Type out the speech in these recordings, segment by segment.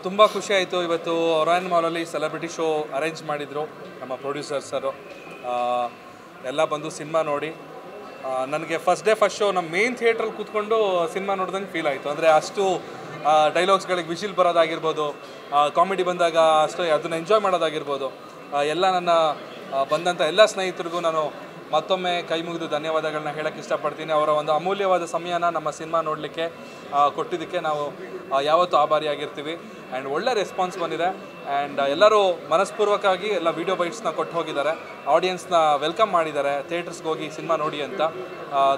ತುಂಬ ಖುಷಿ ಆಯಿತು. ಇವತ್ತು ಒರಾಯನ್ ಮಾಲಲ್ಲಿ ಸೆಲೆಬ್ರಿಟಿ ಶೋ ಅರೇಂಜ್ ಮಾಡಿದರು ನಮ್ಮ ಪ್ರೊಡ್ಯೂಸರ್ಸರು. ಎಲ್ಲ ಬಂದು ಸಿನಿಮಾ ನೋಡಿ ನನಗೆ ಫಸ್ಟ್ ಡೇ ಫಸ್ಟ್ ಶೋ ನಮ್ಮ ಮೇನ್ ಥಿಯೇಟ್ರಲ್ಲಿ ಕೂತ್ಕೊಂಡು ಸಿನಿಮಾ ನೋಡ್ದಂಗೆ ಫೀಲ್ ಆಯಿತು. ಅಂದರೆ ಅಷ್ಟು ಡೈಲಾಗ್ಸ್ಗಳಿಗೆ ವಿಷಿಲ್ ಬರೋದಾಗಿರ್ಬೋದು, ಕಾಮಿಡಿ ಬಂದಾಗ ಅಷ್ಟು ಅದನ್ನು ಎಂಜಾಯ್ ಮಾಡೋದಾಗಿರ್ಬೋದು. ಎಲ್ಲ ನನ್ನ ಬಂದಂಥ ಎಲ್ಲ ಸ್ನೇಹಿತರಿಗೂ ನಾನು ಮತ್ತೊಮ್ಮೆ ಕೈ ಮುಗಿದು ಧನ್ಯವಾದಗಳನ್ನ ಹೇಳೋಕ್ಕೆ ಇಷ್ಟಪಡ್ತೀನಿ. ಅವರ ಒಂದು ಅಮೂಲ್ಯವಾದ ಸಮಯನ ನಮ್ಮ ಸಿನಿಮಾ ನೋಡಲಿಕ್ಕೆ ಕೊಟ್ಟಿದ್ದಕ್ಕೆ ನಾವು ಯಾವತ್ತೂ ಆಭಾರಿಯಾಗಿರ್ತೀವಿ. ಆ್ಯಂಡ್ ಒಳ್ಳೆ ರೆಸ್ಪಾನ್ಸ್ ಬಂದಿದೆ. ಆ್ಯಂಡ್ ಎಲ್ಲರೂ ಮನಸ್ಪೂರ್ವಕವಾಗಿ ಎಲ್ಲ ವೀಡಿಯೋ ಬೈಟ್ಸ್ನ ಕೊಟ್ಟು ಹೋಗಿದ್ದಾರೆ, ಆಡಿಯನ್ಸ್ನ ವೆಲ್ಕಮ್ ಮಾಡಿದ್ದಾರೆ ಥಿಯೇಟರ್ಸ್ಗೆ ಹೋಗಿ ಸಿನಿಮಾ ನೋಡಿ ಅಂತ.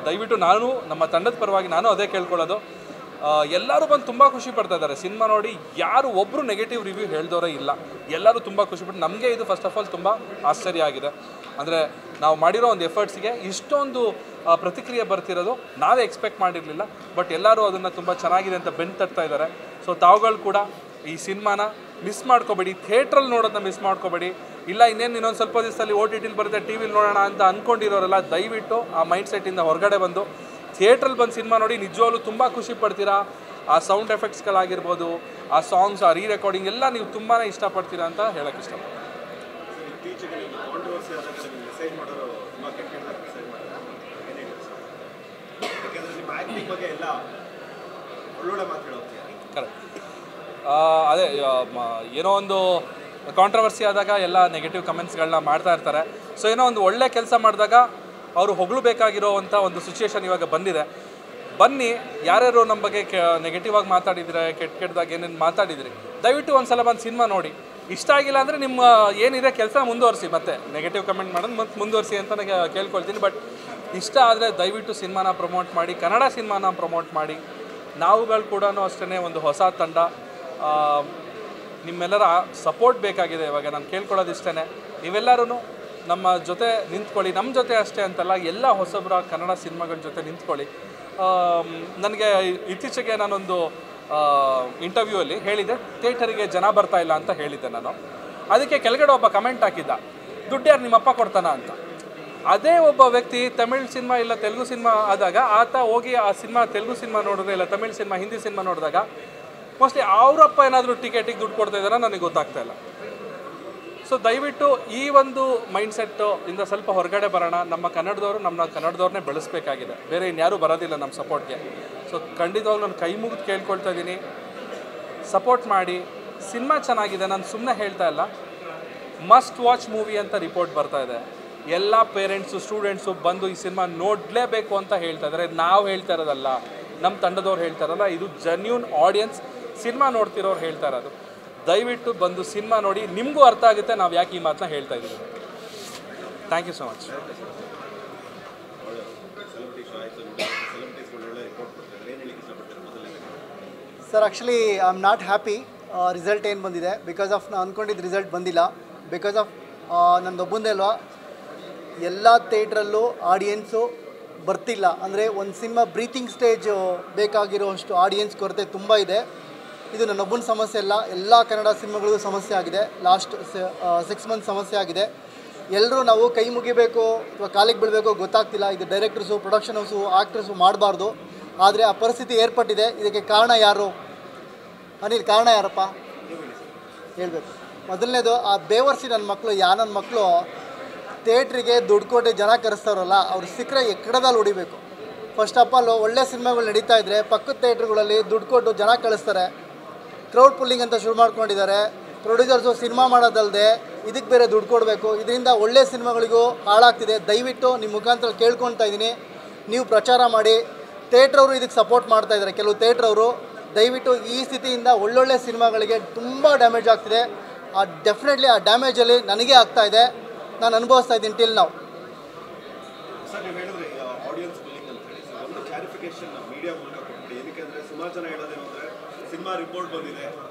ದಯವಿಟ್ಟು ನಾನು ನಮ್ಮ ತಂಡದ ಪರವಾಗಿ ನಾನು ಅದೇ ಕೇಳ್ಕೊಳ್ಳೋದು, ಎಲ್ಲರೂ ಬಂದು ತುಂಬ ಖುಷಿ ಪಡ್ತಾ ಇದ್ದಾರೆ ಸಿನಿಮಾ ನೋಡಿ. ಯಾರು ಒಬ್ಬರು ನೆಗೆಟಿವ್ ರಿವ್ಯೂ ಹೇಳ್ದವರೇ ಇಲ್ಲ, ಎಲ್ಲರೂ ತುಂಬ ಖುಷಿಪಟ್ಟು. ನಮಗೆ ಇದು ಫಸ್ಟ್ ಆಫ್ ಆಲ್ ತುಂಬ ಆಶ್ಚರ್ಯ ಆಗಿದೆ. ಅಂದರೆ ನಾವು ಮಾಡಿರೋ ಒಂದು ಎಫರ್ಟ್ಸ್ಗೆ ಇಷ್ಟೊಂದು ಪ್ರತಿಕ್ರಿಯೆ ಬರ್ತಿರೋದು ನಾವೇ ಎಕ್ಸ್ಪೆಕ್ಟ್ ಮಾಡಿರಲಿಲ್ಲ. ಬಟ್ ಎಲ್ಲರೂ ಅದನ್ನು ತುಂಬ ಚೆನ್ನಾಗಿದೆ ಅಂತ ಬೆನ್ನು ತಟ್ತಾ ಇದ್ದಾರೆ. ಸೊ ತಾವುಗಳು ಕೂಡ ಈ ಸಿನಿಮಾನ ಮಿಸ್ ಮಾಡ್ಕೋಬೇಡಿ, ಥಿಯೇಟ್ರಲ್ಲಿ ನೋಡೋದನ್ನ ಮಿಸ್ ಮಾಡ್ಕೋಬೇಡಿ. ಇಲ್ಲ ಇನ್ನೊಂದು ಸ್ವಲ್ಪ ದಿವಸದಲ್ಲಿ OTT ಬರುತ್ತೆ, ಟಿ ವಿಲಿ ನೋಡೋಣ ಅಂತ ಅಂದ್ಕೊಂಡಿರೋರೆಲ್ಲ ದಯವಿಟ್ಟು ಆ ಮೈಂಡ್ ಸೆಟ್ಟಿಂದ ಹೊರಗಡೆ ಬಂದು ಥಿಯೇಟ್ರಲ್ಲಿ ಬಂದು ಸಿನಿಮಾ ನೋಡಿ. ನಿಜವಾಗ್ಲೂ ತುಂಬ ಖುಷಿ ಪಡ್ತೀರಾ. ಆ ಸೌಂಡ್ ಎಫೆಕ್ಟ್ಸ್ಗಳಾಗಿರ್ಬೋದು, ಆ ಸಾಂಗ್ಸ್, ಆ ರೀರೆಕಾರ್ಡಿಂಗ್ ಎಲ್ಲ ನೀವು ತುಂಬಾ ಇಷ್ಟಪಡ್ತೀರಾ ಅಂತ ಹೇಳೋಕ್ಕೆ ಇಷ್ಟಪಡ್ತೀನಿ. ಕರೆಕ್ಟ್. ಅದೇ ಏನೋ ಒಂದು ಕಾಂಟ್ರವರ್ಸಿ ಆದಾಗ ಎಲ್ಲ ನೆಗೆಟಿವ್ ಕಮೆಂಟ್ಸ್ಗಳನ್ನ ಮಾಡ್ತಾ ಇರ್ತಾರೆ. ಸೊ ಏನೋ ಒಂದು ಒಳ್ಳೆ ಕೆಲಸ ಮಾಡಿದಾಗ ಅವರು ಹೊಗಳಬೇಕಾಗಿರೋವಂಥ ಒಂದು ಸಿಚುವೇಶನ್ ಇವಾಗ ಬಂದಿದೆ. ಬನ್ನಿ, ಯಾರ್ಯಾರು ನಮ್ಮ ಬಗ್ಗೆ ನೆಗೆಟಿವ್ ಆಗಿ ಮಾತಾಡಿದರೆ, ಕೆಟ್ಟದಾಗಿ ಏನೇನು ಮಾತಾಡಿದ್ರಿ, ದಯವಿಟ್ಟು ಒಂದು ಸಲ ಬಂದು ಸಿನಿಮಾ ನೋಡಿ. ಇಷ್ಟ ಆಗಿಲ್ಲ ಅಂದರೆ ನಿಮ್ಮ ಏನಿದೆ ಕೆಲಸ ಮುಂದುವರಿಸಿ, ಮತ್ತೆ ನೆಗೆಟಿವ್ ಕಮೆಂಟ್ ಮಾಡೋದು ಮತ್ತೆ ಮುಂದುವರಿಸಿ ಅಂತ ನನಗೆ ಕೇಳ್ಕೊಳ್ತೀನಿ. ಬಟ್ ಇಷ್ಟ ಆದರೆ ದಯವಿಟ್ಟು ಸಿನಿಮಾನ ಪ್ರಮೋಟ್ ಮಾಡಿ, ಕನ್ನಡ ಸಿನಿಮಾನ ಪ್ರಮೋಟ್ ಮಾಡಿ. ನಾವುಗಳು ಕೂಡ ಅಷ್ಟೇ ಒಂದು ಹೊಸ ತಂಡ, ನಿಮ್ಮೆಲ್ಲರ ಸಪೋರ್ಟ್ ಬೇಕಾಗಿದೆ. ಇವಾಗ ನಾನು ಕೇಳ್ಕೊಳ್ಳೋದು ಇಷ್ಟೇ, ನೀವೆಲ್ಲರೂ ನಮ್ಮ ಜೊತೆ ನಿಂತ್ಕೊಳ್ಳಿ. ನಮ್ಮ ಜೊತೆ ಅಷ್ಟೇ ಅಂತಲ್ಲ, ಎಲ್ಲ ಹೊಸಬರ ಕನ್ನಡ ಸಿನಿಮಾಗಳ ಜೊತೆ ನಿಂತ್ಕೊಳ್ಳಿ. ನನಗೆ ಇತ್ತೀಚೆಗೆ ನಾನೊಂದು ಇಂಟರ್ವ್ಯೂವಲ್ಲಿ ಹೇಳಿದ್ದೆ, ಥಿಯೇಟರಿಗೆ ಜನ ಬರ್ತಾ ಇಲ್ಲ ಅಂತ ಹೇಳಿದ್ದೆ ನಾನು. ಅದಕ್ಕೆ ಕೆಳಗಡೆ ಒಬ್ಬ ಕಮೆಂಟ್ ಹಾಕಿದ್ದ, ದುಡ್ಡು ಯಾರು ನಿಮ್ಮಪ್ಪ ಕೊಡ್ತಾನ ಅಂತ. ಅದೇ ಒಬ್ಬ ವ್ಯಕ್ತಿ ತಮಿಳ್ ಸಿನಿಮಾ ಇಲ್ಲ ತೆಲುಗು ಸಿನಿಮಾ ಆದಾಗ ಆತ ಹೋಗಿ ಆ ಸಿನಿಮಾ ತೆಲುಗು ಸಿನಿಮಾ ನೋಡಿದ್ರೆ, ಇಲ್ಲ ತಮಿಳ್ ಸಿನಿಮಾ ಹಿಂದಿ ಸಿನಿಮಾ ನೋಡಿದಾಗ ಮೋಸ್ಟ್ಲಿ ಅವರಪ್ಪ ಏನಾದರೂ ಟಿಕೆಟಿಗೆ ದುಡ್ಡು ಕೊಡ್ತಾ ಇದ್ದಾರ ನನಗೆ ಗೊತ್ತಾಗ್ತಾ ಇಲ್ಲ. ಸೊ ದಯವಿಟ್ಟು ಈ ಒಂದು ಮೈಂಡ್ಸೆಟ್ಟು ಇಂದ ಸ್ವಲ್ಪ ಹೊರಗಡೆ ಬರೋಣ. ನಮ್ಮ ಕನ್ನಡದವ್ರನ್ನೇ ಬೆಳೆಸಬೇಕಾಗಿದೆ, ಬೇರೆ ಇನ್ಯಾರೂ ಬರೋದಿಲ್ಲ ನಮ್ಮ ಸಪೋರ್ಟ್ಗೆ. ಸೊ ಖಂಡಿತವಾಗ್ಲೂ ನಾನು ಕೈ ಮುಗಿದು ಕೇಳ್ಕೊಳ್ತಾ ಇದ್ದೀನಿ, ಸಪೋರ್ಟ್ ಮಾಡಿ. ಸಿನಿಮಾ ಚೆನ್ನಾಗಿದೆ, ನಾನು ಸುಮ್ಮನೆ ಹೇಳ್ತಾ ಇಲ್ಲ. ಮಸ್ಟ್ ವಾಚ್ ಮೂವಿ ಅಂತ ರಿಪೋರ್ಟ್ ಬರ್ತಾ ಇದೆ. ಎಲ್ಲ ಪೇರೆಂಟ್ಸು, ಸ್ಟೂಡೆಂಟ್ಸು ಬಂದು ಈ ಸಿನಿಮಾ ನೋಡಲೇಬೇಕು ಅಂತ ಹೇಳ್ತಾ ಇದ್ದಾರೆ. ನಾವು ಹೇಳ್ತಾ ಇರೋದಲ್ಲ, ನಮ್ಮ ತಂಡದವ್ರು ಹೇಳ್ತಾ ಇರೋಲ್ಲ, ಇದು ಜೆನ್ಯೂನ್ ಆಡಿಯನ್ಸ್ ಸಿನಿಮಾ ನೋಡ್ತಿರೋರು ಹೇಳ್ತಾ ಇರೋದು. ದಯವಿಟ್ಟು ಬಂದು ಸಿನಿಮಾ ನೋಡಿ, ನಿಮಗೂ ಅರ್ಥ ಆಗುತ್ತೆ ನಾವು ಯಾಕೆ ಈ ಮಾತನ್ನ ಹೇಳ್ತಾ ಇದ್ದೀವಿ. Thank you so much. Sir, actually I am not happy. Result ಏನು ಬಂದಿದೆ, ಬಿಕಾಸ್ ಆಫ್ ನಾನು ಅಂದ್ಕೊಂಡಿದ್ದು ರಿಸಲ್ಟ್ ಬಂದಿಲ್ಲ. ಬಿಕಾಸ್ ಆಫ್ ನಂದೊಬ್ಬಂದೇ ಅಲ್ವಾ, ಎಲ್ಲ ಥಿಯೇಟ್ರಲ್ಲೂ ಆಡಿಯನ್ಸು ಬರ್ತಿಲ್ಲ. ಅಂದರೆ ಒಂದು ಸಿನಿಮಾ ಬ್ರೀತಿಂಗ್ ಸ್ಟೇಜು ಬೇಕಾಗಿರೋಷ್ಟು ಆಡಿಯನ್ಸ್ ಕೊರತೆ ತುಂಬ ಇದೆ. ಇದು ನನ್ನೊಬ್ಬನ ಸಮಸ್ಯೆ ಅಲ್ಲ, ಎಲ್ಲ ಕನ್ನಡ ಸಿನಿಮಾಗಳಿಗೂ ಸಮಸ್ಯೆ ಆಗಿದೆ. ಲಾಸ್ಟ್ 6 ಮಂತ್ಸ್ ಸಮಸ್ಯೆ ಆಗಿದೆ. ಎಲ್ಲರೂ ನಾವು ಕೈ ಮುಗಿಬೇಕು ಅಥವಾ ಕಾಲಿಗೆ ಬೀಳಬೇಕು ಗೊತ್ತಾಗ್ತಿಲ್ಲ. ಇದು ಡೈರೆಕ್ಟರ್ಸು, ಪ್ರೊಡಕ್ಷನ್ ಹೌಸು, ಆ್ಯಕ್ಟರ್ಸು ಮಾಡಬಾರ್ದು. ಆದರೆ ಆ ಪರಿಸ್ಥಿತಿ ಏರ್ಪಟ್ಟಿದೆ. ಇದಕ್ಕೆ ಕಾರಣ ಯಾರು? ಅನಿಲ್, ಕಾರಣ ಯಾರಪ್ಪ ಹೇಳಬೇಕು. ಮೊದಲನೇದು, ಆ ಬೇವರ್ಸಿ ನನ್ನ ಮಕ್ಕಳು ಥಿಯೇಟ್ರಿಗೆ ದುಡ್ಡು ಕೊಟ್ಟು ಜನ ಕರೆಸ್ತಾರಲ್ಲ, ಅವ್ರು ಸಿಕ್ಕರೆ ಎಕ್ಕಡದಲ್ಲಿ ಹೊಡಿಬೇಕು. ಫಸ್ಟ್ ಆಫ್ ಆಲ್ ಒಳ್ಳೆ ಸಿನಿಮಾಗಳು ನಡೀತಾ ಇದ್ದರೆ ಪಕ್ಕದ ಥಿಯೇಟ್ರ್ಗಳಲ್ಲಿ ದುಡ್ಡು ಕೊಟ್ಟು ಜನ ಕಳಿಸ್ತಾರೆ. ಕ್ರೌಡ್ ಪುಲ್ಲಿಂಗ್ ಅಂತ ಶುರು ಮಾಡ್ಕೊಂಡಿದ್ದಾರೆ. ಪ್ರೊಡ್ಯೂಸರ್ಸು ಸಿನಿಮಾ ಮಾಡೋದಲ್ಲದೆ ಇದಕ್ಕೆ ಬೇರೆ ದುಡ್ಡು ಕೊಡಬೇಕು. ಇದರಿಂದ ಒಳ್ಳೆ ಸಿನಿಮಾಗಳಿಗೂ ಹಾಳಾಗ್ತಿದೆ. ದಯವಿಟ್ಟು ನಿಮ್ಮ ಮುಖಾಂತರ ಕೇಳ್ಕೊಳ್ತಾ ಇದ್ದೀನಿ, ನೀವು ಪ್ರಚಾರ ಮಾಡಿ. ಥಿಯೇಟ್ರವರು ಇದಕ್ಕೆ ಸಪೋರ್ಟ್ ಮಾಡ್ತಾಯಿದ್ದಾರೆ, ಕೆಲವು ಥಿಯೇಟ್ರವರು. ದಯವಿಟ್ಟು ಈ ಸ್ಥಿತಿಯಿಂದ ಒಳ್ಳೊಳ್ಳೆ ಸಿನಿಮಾಗಳಿಗೆ ತುಂಬ ಡ್ಯಾಮೇಜ್ ಆಗ್ತಿದೆ. ಡೆಫಿನೆಟ್ಲಿ ಆ ಡ್ಯಾಮೇಜಲ್ಲಿ ನನಗೆ ಆಗ್ತಾಯಿದೆ, ನಾನು ಅನುಭವಿಸ್ತಾ ಇದ್ದೀನಿ ಟಿಲ್ ನಾವು. ಸರ್, ನೀವು ಹೇಳಿದ್ರಿ ಆಡಿಯನ್ಸ್ ಬಿಲ್ಲಿಂಗ್ ಅಂತ ಹೇಳಿ. ಸರ್, ಒಂದು ಕ್ಲಾರಿಫಿಕೇಶನ್ ಮೀಡಿಯಾ ಮೂಲಕ ಕೊಟ್ಬಿಡಿ. ಏನಕ್ಕೆ ಸುಮಾರು ಜನ ಹೇಳೋದೇನು ಅಂದರೆ, ಸಿನಿಮಾ ರಿಪೋರ್ಟ್ ಬಂದಿದೆ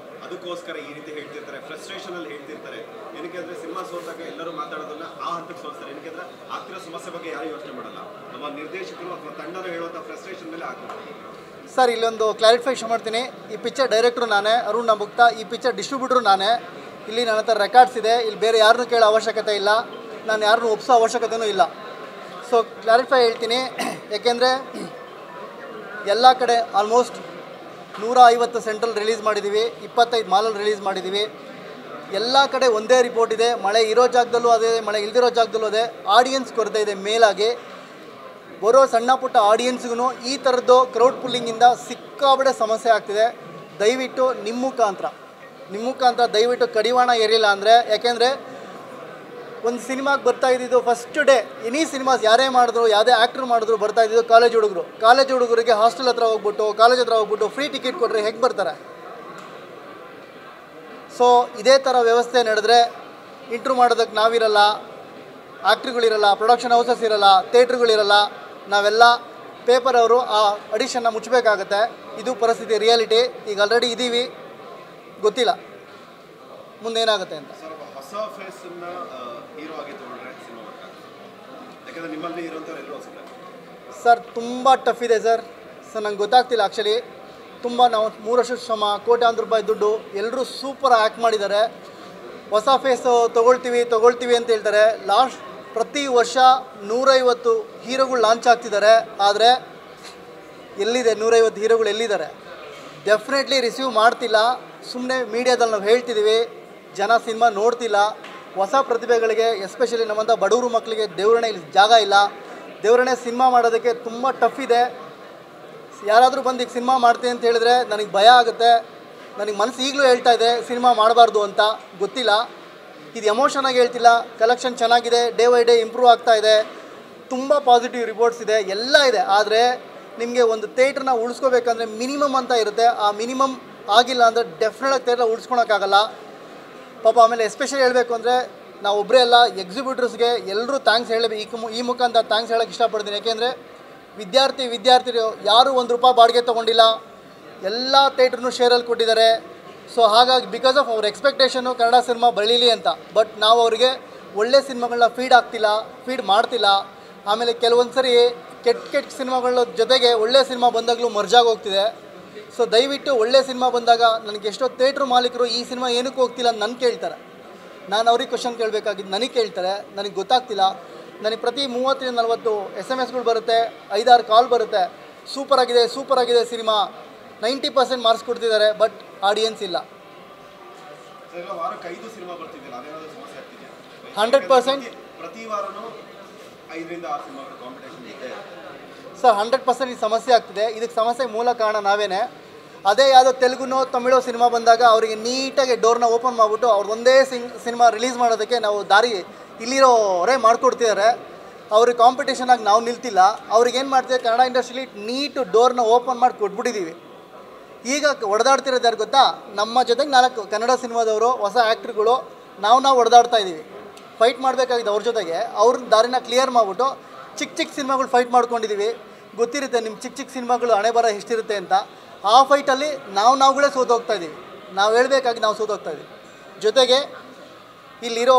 ಅದಕ್ಕೋಸ್ಕರ ಈ ರೀತಿ ಹೇಳ್ತಿರ್ತಾರೆ, ಫ್ರಸ್ಟ್ರೇಷನಲ್ಲಿ ಹೇಳ್ತಿರ್ತಾರೆ. ಏನಕ್ಕೆ ಅಂದರೆ ಸಿನಿಮಾ ಸೋತಾಗ ಎಲ್ಲರೂ ಮಾತಾಡೋದನ್ನ ಆ ಹಂತಕ್ಕೆ ಸೋಸ್ತಾರೆ. ಏನಕ್ಕೆ ಅಂದರೆ ಆಗ್ತಿರೋ ಸಮಸ್ಯೆ ಬಗ್ಗೆ ಯಾರು ಯೋಚನೆ ಮಾಡಲ್ಲ. ನಮ್ಮ ನಿರ್ದೇಶಕರು ಅಥವಾ ತಂಡರು ಹೇಳುವಂಥ ಫ್ರಸ್ಟ್ರೇಷನ್ ಮೇಲೆ ಆಗ್ತಾರೆ. ಸರ್, ಇಲ್ಲೊಂದು ಕ್ಲಾರಿಫಿಕೇಶನ್ ಮಾಡ್ತೀನಿ. ಈ ಪಿಕ್ಚರ್ ಡೈರೆಕ್ಟ್ರು ನಾನೇ, ಅರುಣ್ ನಬುಕ್ತಾ. ಈ ಪಿಕ್ಚರ್ ಡಿಸ್ಟ್ರಿಬ್ಯೂಟ್ರು ನಾನೇ. ಇಲ್ಲಿ ನನ್ನ ಹತ್ರ ರೆಕಾರ್ಡ್ಸ್ ಇದೆ. ಇಲ್ಲಿ ಬೇರೆ ಯಾರನ್ನೂ ಕೇಳೋ ಅವಶ್ಯಕತೆ ಇಲ್ಲ, ನಾನು ಯಾರನ್ನೂ ಒಪ್ಸೋ ಅವಶ್ಯಕತೆಯೂ ಇಲ್ಲ. ಸೊ ಕ್ಲಾರಿಫೈ ಹೇಳ್ತೀನಿ, ಯಾಕೆಂದರೆ ಎಲ್ಲ ಕಡೆ ಆಲ್ಮೋಸ್ಟ್ 150 ಸೆಂಟ್ರಲ್ಲಿ ರಿಲೀಸ್ ಮಾಡಿದ್ದೀವಿ, 25 ಮಾಲಲ್ಲಿ ರಿಲೀಸ್ ಮಾಡಿದ್ದೀವಿ. ಎಲ್ಲ ಕಡೆ ಒಂದೇ ರಿಪೋರ್ಟ್ ಇದೆ. ಮಳೆ ಇರೋ ಜಾಗದಲ್ಲೂ ಅದೇ, ಮಳೆ ಇಲ್ದಿರೋ ಜಾಗದಲ್ಲೂ ಅದೇ. ಆಡಿಯನ್ಸ್ ಕೊರತೆ ಇದೆ. ಮೇಲಾಗಿ ಬರೋ ಸಣ್ಣ ಪುಟ್ಟ ಆಡಿಯನ್ಸ್ಗೂ ಈ ಥರದ್ದು ಕ್ರೌಡ್ ಪುಲ್ಲಿಂಗಿಂದ ಸಿಕ್ಕಾಬಡೆ ಸಮಸ್ಯೆ ಆಗ್ತಿದೆ. ದಯವಿಟ್ಟು ನಿಮ್ಮ ಮುಖಾಂತರ ದಯವಿಟ್ಟು ಕಡಿವಾಣ ಏರಿಲ್ಲ ಅಂದರೆ, ಯಾಕೆಂದರೆ ಒಂದು ಸಿನಿಮಾಗೆ ಬರ್ತಾ ಇದ್ದಿದ್ದು ಫಸ್ಟ್ ಡೇ ಎನಿ ಸಿನಿಮಾಸ್ ಯಾರೇ ಮಾಡಿದ್ರು, ಯಾವುದೇ ಆ್ಯಕ್ಟ್ರ್ ಮಾಡಿದ್ರು ಬರ್ತಾ ಇದ್ದಿದ್ದು ಕಾಲೇಜ್ ಹುಡುಗರಿಗೆ ಹಾಸ್ಟೆಲ್ ಹತ್ರ ಹೋಗ್ಬಿಟ್ಟು, ಕಾಲೇಜ್ ಹತ್ರ ಹೋಗ್ಬಿಟ್ಟು ಫ್ರೀ ಟಿಕೆಟ್ ಕೊಟ್ಟರೆ ಹೇಗೆ ಬರ್ತಾರೆ? ಸೊ ಇದೇ ಥರ ವ್ಯವಸ್ಥೆ ನಡೆದ್ರೆ ಇಂಟ್ರೂ ಮಾಡೋದಕ್ಕೆ ನಾವಿರಲ್ಲ, ಆ್ಯಕ್ಟ್ರುಗಳಿರಲ್ಲ, ಪ್ರೊಡಕ್ಷನ್ ಹೌಸಸ್ ಇರಲ್ಲ, ಥಿಯೇಟ್ರುಗಳಿರಲ್ಲ. ನಾವೆಲ್ಲ ಪೇಪರ್ ಅವರು ಆ ಅಡಿಷನ್ನ ಮುಚ್ಚಬೇಕಾಗತ್ತೆ. ಇದು ಪರಿಸ್ಥಿತಿ, ರಿಯಾಲಿಟಿ. ಈಗ ಆಲ್ರೆಡಿ ಇದ್ದೀವಿ, ಗೊತ್ತಿಲ್ಲ ಮುಂದೆ ಏನಾಗುತ್ತೆ ಅಂತ. ಸರ್, ಹೊಸ ಫೇಸನ್ನು ಹೀರೋ ಆಗಿ ತೊಗೊಂಡ್ರೆ ಸಿನಿಮಾ ಯಾಕಂದರೆ ನಿಮ್ಮಲ್ಲಿ ಇರೋಂಥವ್ರು ಎಲ್ಲರೂ ಹೊಸ ಸರ್ ತುಂಬ ಟಫ್ ಇದೆ ಸರ್. ನಂಗೆ ಗೊತ್ತಾಗ್ತಿಲ್ಲ ಆ್ಯಕ್ಚುಲಿ. ತುಂಬ ನಾವು 3 ವರ್ಷದ ಶ್ರಮ, ಕೋಟ್ಯಾಂತರ ರೂಪಾಯಿ ದುಡ್ಡು, ಎಲ್ಲರೂ ಸೂಪರ್ ಆ್ಯಕ್ಟ್ ಮಾಡಿದ್ದಾರೆ. ಹೊಸ ಫೇಸು ತೊಗೊಳ್ತೀವಿ ಅಂತ ಹೇಳ್ತಾರೆ. ಪ್ರತಿ ವರ್ಷ 150 ಹೀರೋಗಳು ಲಾಂಚ್ ಆಗ್ತಿದ್ದಾರೆ. ಆದರೆ ಎಲ್ಲಿದೆ 150 ಹೀರೋಗಳು ಎಲ್ಲಿದ್ದಾರೆ? ಡೆಫಿನೆಟ್ಲಿ ರಿಸೀವ್ ಮಾಡ್ತಿಲ್ಲ. ಸುಮ್ಮನೆ ಮೀಡಿಯಾದಲ್ಲಿ ನಾವು ಹೇಳ್ತಿದ್ದೀವಿ, ಜನ ಸಿನಿಮಾ ನೋಡ್ತಿಲ್ಲ. ಹೊಸ ಪ್ರತಿಭೆಗಳಿಗೆ, ಎಸ್ಪೆಷಲಿ ನಮ್ಮಂಥ ಬಡವರು ಮಕ್ಕಳಿಗೆ ದೇವರಣೆ ಇಲ್ಲಿ ಜಾಗ ಇಲ್ಲ. ದೇವರಣೆ ಸಿನಿಮಾ ಮಾಡೋದಕ್ಕೆ ತುಂಬ ಟಫ್ ಇದೆ. ಯಾರಾದರೂ ಬಂದು ಈಗ ಸಿನಿಮಾ ಮಾಡ್ತೀನಿ ಅಂತ ಹೇಳಿದ್ರೆ ನನಗೆ ಭಯ ಆಗುತ್ತೆ. ನನಗೆ ಮನಸ್ಸು ಈಗಲೂ ಹೇಳ್ತಾ ಇದೆ ಸಿನಿಮಾ ಮಾಡಬಾರ್ದು ಅಂತ. ಗೊತ್ತಿಲ್ಲ, ಇದು ಎಮೋಷನಾಗಿ ಹೇಳ್ತಿಲ್ಲ. ಕಲೆಕ್ಷನ್ ಚೆನ್ನಾಗಿದೆ, ಡೇ ಬೈ ಡೇ ಇಂಪ್ರೂವ್ ಆಗ್ತಾ ಇದೆ. ತುಂಬ ಪಾಸಿಟಿವ್ ರಿಪೋರ್ಟ್ಸ್ ಇದೆ, ಎಲ್ಲ ಇದೆ. ಆದರೆ ನಿಮಗೆ ಒಂದು ಥಿಯೇಟ್ರನ್ನ ಉಳಿಸ್ಕೋಬೇಕಂದ್ರೆ ಮಿನಿಮಮ್ ಅಂತ ಇರುತ್ತೆ. ಆ ಮಿನಿಮಮ್ ಆಗಿಲ್ಲ ಅಂದರೆ ಡೆಫಿನೆಟಾಗಿ ಥಿಯೇಟ್ರ್ ಉಳಿಸ್ಕೊಳಕ್ಕಾಗಲ್ಲ ಪಾಪ. ಆಮೇಲೆ ಎಸ್ಪೆಷಲಿ ಹೇಳಬೇಕು ಅಂದರೆ ನಾವು ಒಬ್ಬರೇ ಅಲ್ಲ, ಎಕ್ಸಿಬಿಟರ್ಸ್ಗೆ ಎಲ್ಲರೂ ಥ್ಯಾಂಕ್ಸ್ ಹೇಳಬೇಕು. ಈ ಮುಖಾಂತರ ಥ್ಯಾಂಕ್ಸ್ ಹೇಳೋಕ್ಕೆ ಇಷ್ಟಪಡ್ತೀನಿ. ಯಾಕೆಂದರೆ ವಿದ್ಯಾರ್ಥಿಗಳು ಯಾರೂ ₹1 ಬಾಡಿಗೆ ತೊಗೊಂಡಿಲ್ಲ. ಎಲ್ಲ ಥಿಯೇಟ್ರನ್ನೂ ಶೇರಲ್ಲಿ ಕೊಟ್ಟಿದ್ದಾರೆ. ಸೊ ಹಾಗಾಗಿ ಬಿಕಾಸ್ ಆಫ್ ಅವ್ರ ಎಕ್ಸ್ಪೆಕ್ಟೇಷನು ಕನ್ನಡ ಸಿನಿಮಾ ಬೆಳೀಲಿ ಅಂತ. ಬಟ್ ನಾವು ಅವರಿಗೆ ಒಳ್ಳೆ ಸಿನಿಮಾಗಳನ್ನ ಫೀಡ್ ಮಾಡ್ತಿಲ್ಲ. ಆಮೇಲೆ ಕೆಲವೊಂದು ಸರಿ ಕೆಟ್ಟ ಸಿನಿಮಾಗಳ ಜೊತೆಗೆ ಒಳ್ಳೆ ಸಿನಿಮಾ ಬಂದಾಗಲೂ ಮರ್ಜಾಗಿ ಹೋಗ್ತಿದೆ. ಸೊ ದಯವಿಟ್ಟು ಒಳ್ಳೆ ಸಿನಿಮಾ ಬಂದಾಗ ನನಗೆ ಎಷ್ಟೋ ಥಿಯೇಟ್ರ್ ಮಾಲೀಕರು ಈ ಸಿನಿಮಾ ಏನಕ್ಕೆ ಹೋಗ್ತಿಲ್ಲ ಅಂತ ನನ್ನ ಕೇಳ್ತಾರೆ. ನಾನು ಅವ್ರಿಗೆ ಕ್ವಶನ್ ಕೇಳಬೇಕಾಗಿದ್ದು ನನಗೆ ಕೇಳ್ತಾರೆ. ನನಗೆ ಗೊತ್ತಾಗ್ತಿಲ್ಲ. ನನಗೆ ಪ್ರತಿ 30-40 SMS ಬರುತ್ತೆ, 5-6 ಕಾಲ್ ಬರುತ್ತೆ. ಸೂಪರ್ ಆಗಿದೆ ಸಿನಿಮಾ, 90% ಮಾರ್ಕ್ಸ್ ಕೊಡ್ತಿದ್ದಾರೆ. ಬಟ್ ಆಡಿಯನ್ಸ್ ಇಲ್ಲ. 100% ಪ್ರತಿ ವಾರನೂ 5-6 ಸಿನಿಮಾಗಳ ಕಾಂಪಿಟೇಷನ್ ಇದೆ ಸರ್. 100% ಈ ಸಮಸ್ಯೆ ಆಗ್ತಿದೆ. ಇದಕ್ಕೆ ಸಮಸ್ಯೆ ಮೂಲ ಕಾರಣ ನಾವೇನೆ. ಅದೇ ಯಾವುದೋ ತೆಲುಗುನೋ ತಮಿಳೋ ಸಿನಿಮಾ ಬಂದಾಗ ಅವರಿಗೆ ನೀಟಾಗಿ ಡೋರ್ನ ಓಪನ್ ಮಾಡಿಬಿಟ್ಟು ಅವ್ರು ಒಂದೇ ಸಿನಿಮಾ ರಿಲೀಸ್ ಮಾಡೋದಕ್ಕೆ ನಾವು ದಾರಿ ಇಲ್ಲಿರೋರೇ ಮಾಡಿಕೊಡ್ತಿದ್ದಾರೆ. ಅವ್ರಿಗೆ ಕಾಂಪಿಟೇಷನ್ ಆಗಿ ನಾವು ನಿಲ್ತಿಲ್ಲ. ಅವ್ರಿಗೇನು ಮಾಡ್ತೀವಿ, ಕನ್ನಡ ಇಂಡಸ್ಟ್ರಿಲಿ ನೀಟು ಡೋರ್ನ ಓಪನ್ ಮಾಡಿ ಕೊಟ್ಬಿಟ್ಟಿದ್ದೀವಿ. ಈಗ ಹೊಡೆದಾಡ್ತಿರೋದು ಯಾರು ಗೊತ್ತಾ? ನಮ್ಮ ಜೊತೆಗೆ 4 ಕನ್ನಡ ಸಿನಿಮಾದವರು, ಹೊಸ ಆ್ಯಕ್ಟ್ರುಗಳು, ನಾವು ಹೊಡೆದಾಡ್ತಾ ಇದ್ದೀವಿ. ಫೈಟ್ ಮಾಡಬೇಕಾಗಿದೆ ಅವ್ರ ಜೊತೆಗೆ. ಅವ್ರ ದಾರಿನ ಕ್ಲಿಯರ್ ಮಾಡಿಬಿಟ್ಟು ಚಿಕ್ಕ ಸಿನಿಮಾಗಳು ಫೈಟ್ ಮಾಡ್ಕೊಂಡಿದ್ದೀವಿ. ಗೊತ್ತಿರುತ್ತೆ ನಿಮ್ಮ ಚಿಕ್ಕ ಸಿನಿಮಾಗಳು ಹಣೆ ಬರ ಎಷ್ಟಿರುತ್ತೆ ಅಂತ. ಆ ಫೈಟಲ್ಲಿ ನಾವುಗಳೇ ಸೋತೋಗ್ತಾ ಇದ್ದೀವಿ. ನಾವು ಹೇಳಬೇಕಾಗಿ ನಾವು ಸೋತೋಗ್ತಾ ಇದ್ದೀವಿ. ಜೊತೆಗೆ ಇಲ್ಲಿರೋ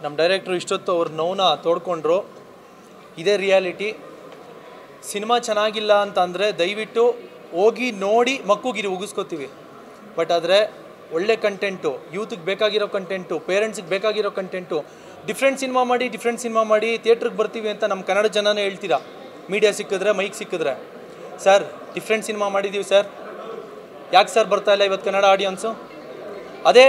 ನಮ್ಮ ಡೈರೆಕ್ಟ್ರು ಇಷ್ಟೊತ್ತು ಅವ್ರ ನೋವನ್ನ ತೋಡ್ಕೊಂಡ್ರು. ಇದೇ ರಿಯಾಲಿಟಿ. ಸಿನಿಮಾ ಚೆನ್ನಾಗಿಲ್ಲ ಅಂತಂದರೆ ದಯವಿಟ್ಟು ಹೋಗಿ ನೋಡಿ ಮಕ್ಕಳಿಗೆ ಉಗಿಸ್ಕೋತೀವಿ. ಬಟ್ ಆದರೆ ಒಳ್ಳೆ ಕಂಟೆಂಟು, ಯೂತ್ಗೆ ಬೇಕಾಗಿರೋ ಕಂಟೆಂಟು, ಪೇರೆಂಟ್ಸಿಗೆ ಬೇಕಾಗಿರೋ ಕಂಟೆಂಟು, ಡಿಫ್ರೆಂಟ್ ಸಿನಿಮಾ ಮಾಡಿ ಥಿಯೇಟ್ರಿಗೆ ಬರ್ತೀವಿ ಅಂತ ನಮ್ಮ ಕನ್ನಡ ಜನನೇ ಹೇಳ್ತೀರಾ. ಮೀಡಿಯಾ ಸಿಕ್ಕಿದ್ರೆ, ಮೈಕ್ ಸಿಕ್ಕಿದ್ರೆ, ಸರ್ ಡಿಫ್ರೆಂಟ್ ಸಿನಿಮಾ ಮಾಡಿದ್ದೀವಿ ಸರ್, ಯಾಕೆ ಸರ್ ಬರ್ತಾಯಿಲ್ಲ ಇವತ್ತು ಕನ್ನಡ ಆಡಿಯನ್ಸು? ಅದೇ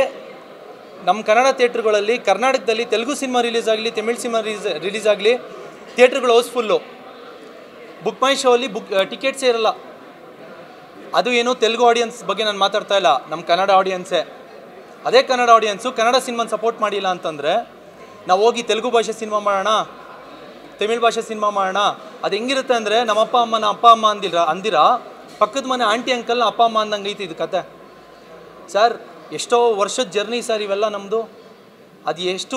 ನಮ್ಮ ಕನ್ನಡ ಥಿಯೇಟ್ರುಗಳಲ್ಲಿ ಕರ್ನಾಟಕದಲ್ಲಿ ತೆಲುಗು ಸಿನಿಮಾ ರಿಲೀಸ್ ಆಗಲಿ, ತಮಿಳ್ ಸಿನಿಮಾ ರಿಲೀಸ್ ಆಗಲಿ, ಥಿಯೇಟ್ರುಗಳು ಹೌಸ್ಫುಲ್ಲು. ಬುಕ್ ಮೈ ಶೋ ಅಲ್ಲಿ ಟಿಕೆಟ್ಸೇ ಇರಲ್ಲ. ಅದು ಏನು ತೆಲುಗು ಆಡಿಯನ್ಸ್ ಬಗ್ಗೆ ನಾನು ಮಾತಾಡ್ತಾ ಇಲ್ಲ, ನಮ್ಮ ಕನ್ನಡ ಆಡಿಯನ್ಸೇ. ಅದೇ ಕನ್ನಡ ಆಡಿಯನ್ಸು ಕನ್ನಡ ಸಿನಿಮಾನ ಸಪೋರ್ಟ್ ಮಾಡಿಲ್ಲ ಅಂತಂದರೆ ನಾವು ಹೋಗಿ ತೆಲುಗು ಭಾಷೆ ಸಿನಿಮಾ ಮಾಡೋಣ, ತಮಿಳ್ ಭಾಷೆ ಸಿನಿಮಾ ಮಾಡೋಣ. ಅದು ಹೆಂಗಿರುತ್ತೆ ಅಂದರೆ ನಮ್ಮ ಅಪ್ಪ ಅಮ್ಮ ಅಂದಿರ ಪಕ್ಕದ ಮನೆ ಆಂಟಿ ಅಂಕಲ್ನ ಅಪ್ಪ ಅಮ್ಮ ಅಂದಂಗೆ ಐತಿ ಇದು ಕತೆ. ಸರ್ ಎಷ್ಟೋ ವರ್ಷದ ಜರ್ನಿ ಸರ್ ಇವೆಲ್ಲ ನಮ್ಮದು. ಅದು ಎಷ್ಟು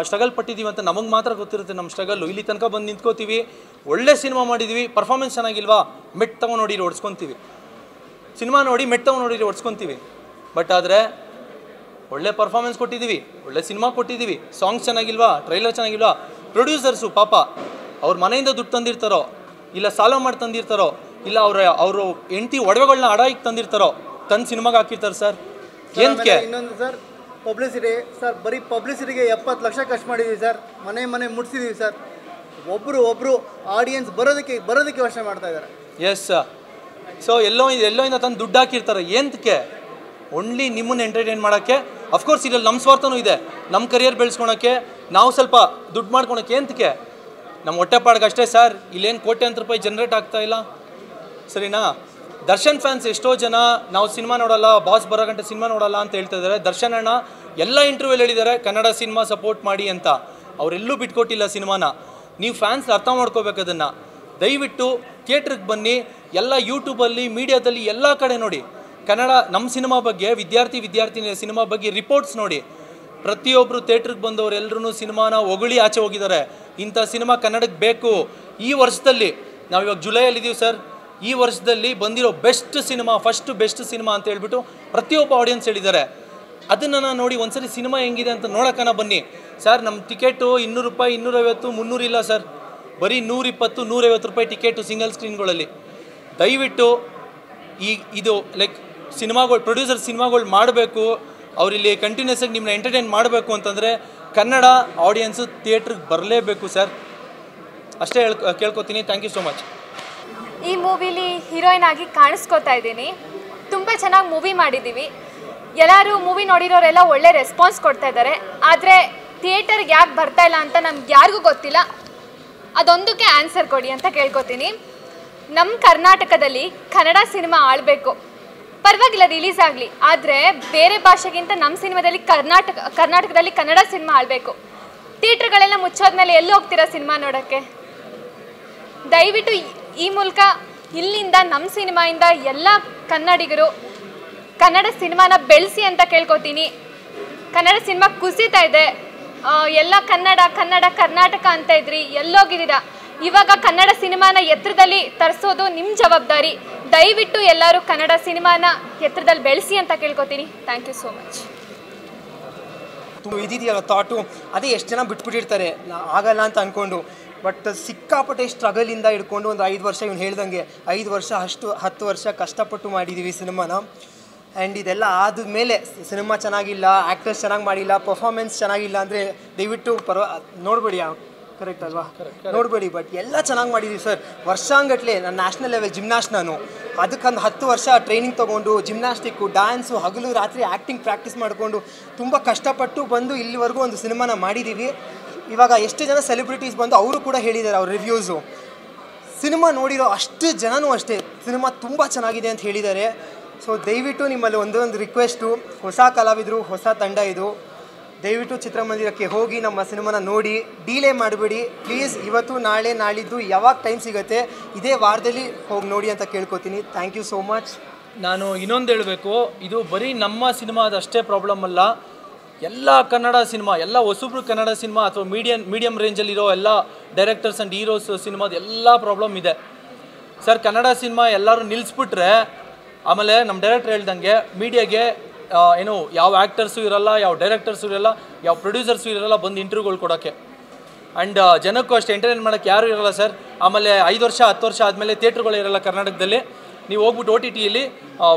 ಸ್ಟ್ರಗಲ್ ಪಟ್ಟಿದ್ದೀವಿ ಅಂತ ನಮಗೆ ಮಾತ್ರ ಗೊತ್ತಿರುತ್ತೆ. ನಮ್ಮ ಸ್ಟ್ರಗಲ್ಲು ಇಲ್ಲಿ ತನಕ ಬಂದು ನಿಂತ್ಕೋತೀವಿ. ಒಳ್ಳೆ ಸಿನಿಮಾ ಮಾಡಿದ್ದೀವಿ, ಪರ್ಫಾರ್ಮೆನ್ಸ್ ಚೆನ್ನಾಗಿಲ್ವಾ, ಮೆಟ್ ತಗೊಂಡು ನೋಡಿರಿ ಹೊಡ್ಸ್ಕೊತೀವಿ. ಸಿನಿಮಾ ನೋಡಿ ಮೆಟ್ ತಗೊಂಡು ನೋಡಿರಿ ಹೊಡ್ಸ್ಕೊತೀವಿ. ಬಟ್ ಆದರೆ ಒಳ್ಳೆ ಪರ್ಫಾರ್ಮೆನ್ಸ್ ಕೊಟ್ಟಿದ್ದೀವಿ, ಒಳ್ಳೆ ಸಿನಿಮಾ ಕೊಟ್ಟಿದ್ದೀವಿ, ಸಾಂಗ್ಸ್ ಚೆನ್ನಾಗಿಲ್ವಾ, ಟ್ರೈಲರ್ ಚೆನ್ನಾಗಿಲ್ವಾ, ಪ್ರೊಡ್ಯೂಸರ್ಸು ಪಾಪ ಅವ್ರ ಮನೆಯಿಂದ ದುಡ್ಡು ತಂದಿರ್ತಾರೋ, ಇಲ್ಲ ಸಾಲ ಮಾಡಿ ತಂದಿರ್ತಾರೋ, ಇಲ್ಲ ಅವರು ಹೆಂಡತಿ ಒಡವೆಗಳನ್ನ ಅಡಾಯಿಗೆ ತಂದಿರ್ತಾರೋ, ತಂದು ಸಿನಿಮಾಗೆ ಹಾಕಿರ್ತಾರೆ ಸರ್. ಏನಕ್ಕೆ? ಇನ್ನೊಂದು ಸರ್ ಪಬ್ಲಿಸಿಟಿ ಸರ್, ಬರೀ ಪಬ್ಲಿಸಿಟಿಗೆ 70 ಲಕ್ಷ ಖರ್ಚು ಮಾಡಿದ್ದೀವಿ ಸರ್. ಮನೆ ಮುಟ್ಸಿದ್ದೀವಿ ಸರ್. ಒಬ್ಬರು ಆಡಿಯನ್ಸ್ ಬರೋದಕ್ಕೆ ಯೋಚನೆ ಮಾಡ್ತಾ ಇದ್ದಾರೆ. ಎಸ್ ಸೊ ಎಲ್ಲೋಯಿಂದ ತಂದು ದುಡ್ಡು ಹಾಕಿರ್ತಾರೆ ಏನಕ್ಕೆ? ಓನ್ಲಿ ನಿಮ್ಮನ್ನು ಎಂಟರ್ಟೈನ್ ಮಾಡೋಕ್ಕೆ. ಅಫ್ಕೋರ್ಸ್ ಇದರಲ್ಲಿ ನಮ್ಮ ಸ್ವಾರ್ಥನೂ ಇದೆ, ನಮ್ಮ ಕರಿಯರ್ ಬೆಳೆಸ್ಕೊಳಕ್ಕೆ, ನಾವು ಸ್ವಲ್ಪ ದುಡ್ಡು ಮಾಡ್ಕೊಳಕ್ಕೆ. ಏನಕ್ಕೆ? ನಮ್ಮ ಹೊಟ್ಟೆಪಾಡಿಗೆ ಅಷ್ಟೇ ಸರ್. ಇಲ್ಲೇನು ಕೋಟ್ಯಾಂತರ ರೂಪಾಯಿ ಜನ್ರೇಟ್ ಆಗ್ತಾ ಇಲ್ಲ, ಸರಿನಾ? ದರ್ಶನ್ ಫ್ಯಾನ್ಸ್ ಎಷ್ಟೋ ಜನ ನಾವು ಸಿನಿಮಾ ನೋಡಲ್ಲ, ಬಾಸ್ ಬರೋ ಗಂಟೆ ಸಿನಿಮಾ ನೋಡಲ್ಲ ಅಂತ ಹೇಳ್ತಾ ಇದ್ದಾರೆ. ದರ್ಶನ್ ಅಣ್ಣ ಎಲ್ಲ ಇಂಟರ್ವ್ಯೂಲ್ಲಿ ಹೇಳಿದ್ದಾರೆ ಕನ್ನಡ ಸಿನಿಮಾ ಸಪೋರ್ಟ್ ಮಾಡಿ ಅಂತ. ಅವರೆಲ್ಲೂ ಬಿಟ್ಕೊಟ್ಟಿಲ್ಲ ಸಿನಿಮಾನ. ನೀವು ಫ್ಯಾನ್ಸ್ ಅರ್ಥ ಮಾಡ್ಕೋಬೇಕು ಅದನ್ನು. ದಯವಿಟ್ಟು ಥಿಯೇಟ್ರಿಗೆ ಬನ್ನಿ, ಎಲ್ಲ ಯೂಟ್ಯೂಬಲ್ಲಿ ಮೀಡಿಯಾದಲ್ಲಿ ಎಲ್ಲ ಕಡೆ ನೋಡಿ ಕನ್ನಡ ನಮ್ಮ ಸಿನಿಮಾ ಬಗ್ಗೆ, ವಿದ್ಯಾರ್ಥಿನಿಯ ಸಿನಿಮಾ ಬಗ್ಗೆ ರಿಪೋರ್ಟ್ಸ್ ನೋಡಿ. ಪ್ರತಿಯೊಬ್ಬರು ಥಿಯೇಟ್ರಿಗೆ ಬಂದವರು ಎಲ್ಲರೂ ಸಿನಿಮಾನ ಹೊಗಳಿ ಆಚೆ ಹೋಗಿದ್ದಾರೆ. ಇಂಥ ಸಿನಿಮಾ ಕನ್ನಡಕ್ಕೆ ಬೇಕು. ಈ ವರ್ಷದಲ್ಲಿ ನಾವಿವಾಗ ಜುಲೈಯಲ್ಲಿದ್ದೀವಿ ಸರ್, ಈ ವರ್ಷದಲ್ಲಿ ಬಂದಿರೋ best cinema, first best cinema ಅಂತ ಹೇಳ್ಬಿಟ್ಟು ಪ್ರತಿಯೊಬ್ಬ ಆಡಿಯನ್ಸ್ ಹೇಳಿದ್ದಾರೆ. ಅದನ್ನು ನಾನು ನೋಡಿ ಒಂದ್ಸರಿ ಸಿನಿಮಾ ಹೆಂಗಿದೆ ಅಂತ ನೋಡೋಕ್ಕನ ಬನ್ನಿ ಸರ್. ನಮ್ಮ ಟಿಕೆಟು 200 ರೂಪಾಯಿ, 250, 300 ಇಲ್ಲ ಸರ್, ಬರೀ 120, 150 ರೂಪಾಯಿ ಟಿಕೆಟು ಸಿಂಗಲ್ ಸ್ಕ್ರೀನ್ಗಳಲ್ಲಿ. ದಯವಿಟ್ಟು ಇದು ಲೈಕ್ ಸಿನಿಮಾಗಳು, ಪ್ರೊಡ್ಯೂಸರ್ ಸಿನಿಮಾಗಳು ಮಾಡಬೇಕು, ಅವರಿಲ್ಲಿ ಕಂಟಿನ್ಯೂಸ್ ಆಗಿ ನಿಮ್ಮನ್ನ ಎಂಟರ್ಟೈನ್ ಮಾಡಬೇಕು ಅಂತಂದರೆ ಕನ್ನಡ ಆಡಿಯನ್ಸು ಥಿಯೇಟ್ರಿಗೆ ಬರಲೇಬೇಕು ಸರ್. ಅಷ್ಟೇ ಕೇಳ್ಕೊತೀನಿ. Thank you so much. ಈ ಮೂವಿಲಿ ಹೀರೋಯಿನ್ ಆಗಿ ಕಾಣಿಸ್ಕೋತಾ ಇದ್ದೀನಿ. ತುಂಬ ಚೆನ್ನಾಗಿ ಮೂವಿ ಮಾಡಿದ್ದೀವಿ. ಎಲ್ಲರೂ ಮೂವಿ ನೋಡಿರೋರೆಲ್ಲ ಒಳ್ಳೆ ರೆಸ್ಪಾನ್ಸ್ ಕೊಡ್ತಾ ಇದ್ದಾರೆ. ಆದರೆ ಥಿಯೇಟರ್ಗೆ ಯಾಕೆ ಬರ್ತಾ ಇಲ್ಲ ಅಂತ ನಮ್ಗೆ ಯಾರಿಗೂ ಗೊತ್ತಿಲ್ಲ. ಅದೊಂದಕ್ಕೆ ಆನ್ಸರ್ ಕೊಡಿ ಅಂತ ಕೇಳ್ಕೊತೀನಿ. ನಮ್ಮ ಕರ್ನಾಟಕದಲ್ಲಿ ಕನ್ನಡ ಸಿನಿಮಾ ಆಳಬೇಕು, ಪರವಾಗಿಲ್ಲ ರಿಲೀಸ್ ಆಗಲಿ, ಆದರೆ ಬೇರೆ ಭಾಷೆಗಿಂತ ನಮ್ಮ ಸಿನಿಮಾದಲ್ಲಿ ಕರ್ನಾಟಕದಲ್ಲಿ ಕನ್ನಡ ಸಿನಿಮಾ ಆಳಬೇಕು. ಥಿಯೇಟ್ರ್ಗಳೆಲ್ಲ ಮುಚ್ಚೋದ್ಮೇಲೆ ಎಲ್ಲಿ ಹೋಗ್ತೀರಾ ಸಿನಿಮಾ ನೋಡೋಕ್ಕೆ? ದಯವಿಟ್ಟು ಈ ಮೂಲಕ ಇಲ್ಲಿಂದ ನಮ್ಮ ಸಿನಿಮಾಯಿಂದ ಎಲ್ಲ ಕನ್ನಡಿಗರು ಕನ್ನಡ ಸಿನಿಮಾನ ಬೆಳೆಸಿ ಅಂತ ಕೇಳ್ಕೊತೀನಿ. ಕನ್ನಡ ಸಿನಿಮಾ ಕುಸಿತಾ ಇದೆ. ಎಲ್ಲ ಕರ್ನಾಟಕ ಅಂತ ಇದ್ರಿ, ಎಲ್ಲೋಗಿದ್ದೀರಾ? ಇವಾಗ ಕನ್ನಡ ಸಿನಿಮಾನ ಎತ್ತರದಲ್ಲಿ ತರಿಸೋದು ನಿಮ್ಮ ಜವಾಬ್ದಾರಿ. ದಯವಿಟ್ಟು ಎಲ್ಲರೂ ಕನ್ನಡ ಸಿನಿಮಾನ ಎತ್ತರದಲ್ಲಿ ಬೆಳೆಸಿ ಅಂತ ಕೇಳ್ಕೊತೀನಿ. Thank you so much. ಇದಿದೆಯಲ್ಲ ಥಾಟು, ಅದೇ ಎಷ್ಟು ಜನ ಬಿಟ್ಬಿಟ್ಟಿರ್ತಾರೆ ಆಗಲ್ಲ ಅಂತ ಅಂದ್ಕೊಂಡು. ಬಟ್ ಸಿಕ್ಕಾಪಟ್ಟೆ ಸ್ಟ್ರಗಲಿಂದ ಹಿಡ್ಕೊಂಡು ಒಂದು 5 ವರ್ಷ, ಇವ್ನು ಹೇಳ್ದಂಗೆ 5 ವರ್ಷ 10 ವರ್ಷ ಕಷ್ಟಪಟ್ಟು ಮಾಡಿದ್ದೀವಿ ಸಿನಿಮಾನ. ಆ್ಯಂಡ್ ಇದೆಲ್ಲ ಆದಮೇಲೆ ಸಿನಿಮಾ ಚೆನ್ನಾಗಿಲ್ಲ, ಆ್ಯಕ್ಟರ್ಸ್ ಚೆನ್ನಾಗಿ ಮಾಡಿಲ್ಲ, ಪರ್ಫಾರ್ಮೆನ್ಸ್ ಚೆನ್ನಾಗಿಲ್ಲ ಅಂದರೆ ದಯವಿಟ್ಟು ನೋಡಬೇಡಿ. ಕರೆಕ್ಟ್ ಅಲ್ವಾ? ನೋಡಬೇಡಿ. ಬಟ್ ಎಲ್ಲ ಚೆನ್ನಾಗಿ ಮಾಡಿದ್ದೀವಿ ಸರ್. ವರ್ಷಾಂಗಟ್ಲೆ ನಾನು ನ್ಯಾಷನಲ್ ಲೆವೆಲ್ ಜಿಮ್ನಾಸ್ಟ್, ನಾನು ಅದಕ್ಕೊಂದು 10 ವರ್ಷ ಟ್ರೈನಿಂಗ್ ತೊಗೊಂಡು ಜಿಮ್ನಾಸ್ಟಿಕ್ಕು, ಡ್ಯಾನ್ಸು, ಹಗಲು ರಾತ್ರಿ ಆ್ಯಕ್ಟಿಂಗ್ ಪ್ರಾಕ್ಟೀಸ್ ಮಾಡಿಕೊಂಡು ತುಂಬ ಕಷ್ಟಪಟ್ಟು ಬಂದು ಇಲ್ಲಿವರೆಗೂ ಒಂದು ಸಿನಿಮಾನ ಮಾಡಿದ್ದೀವಿ. ಇವಾಗ ಎಷ್ಟು ಜನ ಸೆಲೆಬ್ರಿಟೀಸ್ ಬಂದು ಅವರು ಕೂಡ ಹೇಳಿದ್ದಾರೆ ಅವ್ರ ರಿವ್ಯೂಸು. ಸಿನಿಮಾ ನೋಡಿರೋ ಅಷ್ಟು ಜನನೂ ಅಷ್ಟೇ ಸಿನಿಮಾ ತುಂಬ ಚೆನ್ನಾಗಿದೆ ಅಂತ ಹೇಳಿದ್ದಾರೆ. ಸೊ ದಯವಿಟ್ಟು ನಿಮ್ಮಲ್ಲಿ ಒಂದೊಂದು ರಿಕ್ವೆಸ್ಟು, ಹೊಸ ಕಲಾವಿದರು, ಹೊಸ ತಂಡ ಇದು, ದಯವಿಟ್ಟು ಚಿತ್ರಮಂದಿರಕ್ಕೆ ಹೋಗಿ ನಮ್ಮ ಸಿನಿಮಾನ ನೋಡಿ, ಡೀಲೇ ಮಾಡಬೇಡಿ ಪ್ಲೀಸ್. ಇವತ್ತು ನಾಳೆ ನಾಳಿದ್ದು ಯಾವಾಗ ಟೈಮ್ ಸಿಗುತ್ತೆ ಇದೇ ವಾರದಲ್ಲಿ ಹೋಗಿ ನೋಡಿ ಅಂತ ಕೇಳ್ಕೊತೀನಿ. Thank you so much. ನಾನು ಇನ್ನೊಂದು ಹೇಳಬೇಕು, ಇದು ಬರೀ ನಮ್ಮ ಸಿನಿಮಾದಷ್ಟೇ ಪ್ರಾಬ್ಲಮ್ ಅಲ್ಲ, ಎಲ್ಲ ಕನ್ನಡ ಸಿನಿಮಾ, ಎಲ್ಲ ಹೊಸಬ್ರು ಕನ್ನಡ ಸಿನಿಮಾ ಅಥವಾ ಮೀಡಿಯಮ್ ರೇಂಜಲ್ಲಿರೋ ಎಲ್ಲ ಡೈರೆಕ್ಟರ್ಸ್ ಆ್ಯಂಡ್ ಹೀರೋಸ್ ಸಿನಿಮಾದ ಎಲ್ಲ ಪ್ರಾಬ್ಲಮ್ ಇದೆ ಸರ್. ಕನ್ನಡ ಸಿನಿಮಾ ಎಲ್ಲರೂ ನಿಲ್ಲಿಸ್ಬಿಟ್ರೆ ಆಮೇಲೆ ನಮ್ಮ ಡೈರೆಕ್ಟರ್ ಹೇಳ್ದಂಗೆ ಮೀಡಿಯಾಗೆ ಏನು ಯಾವ ಆ್ಯಕ್ಟರ್ಸು ಇರೋಲ್ಲ, ಯಾವ ಡೈರೆಕ್ಟರ್ಸು ಇರೋಲ್ಲ, ಯಾವ ಪ್ರೊಡ್ಯೂಸರ್ಸು ಇರೋಲ್ಲ ಬಂದು ಇಂಟರ್ವ್ಯೂಗಳು ಕೊಡೋಕ್ಕೆ. ಆ್ಯಂಡ್ ಜನಕ್ಕೂ ಅಷ್ಟೇ ಎಂಟರ್ಟೈನ್ ಮಾಡೋಕ್ಕೆ ಯಾರೂ ಇರೋಲ್ಲ ಸರ್. ಆಮೇಲೆ 5 ವರ್ಷ 10 ವರ್ಷ ಆದಮೇಲೆ ಥಿಯೇಟ್ರುಗಳು ಇರೋಲ್ಲ ಕರ್ನಾಟಕದಲ್ಲಿ. ನೀವು ಹೋಗ್ಬಿಟ್ಟು OTTಯಲ್ಲಿ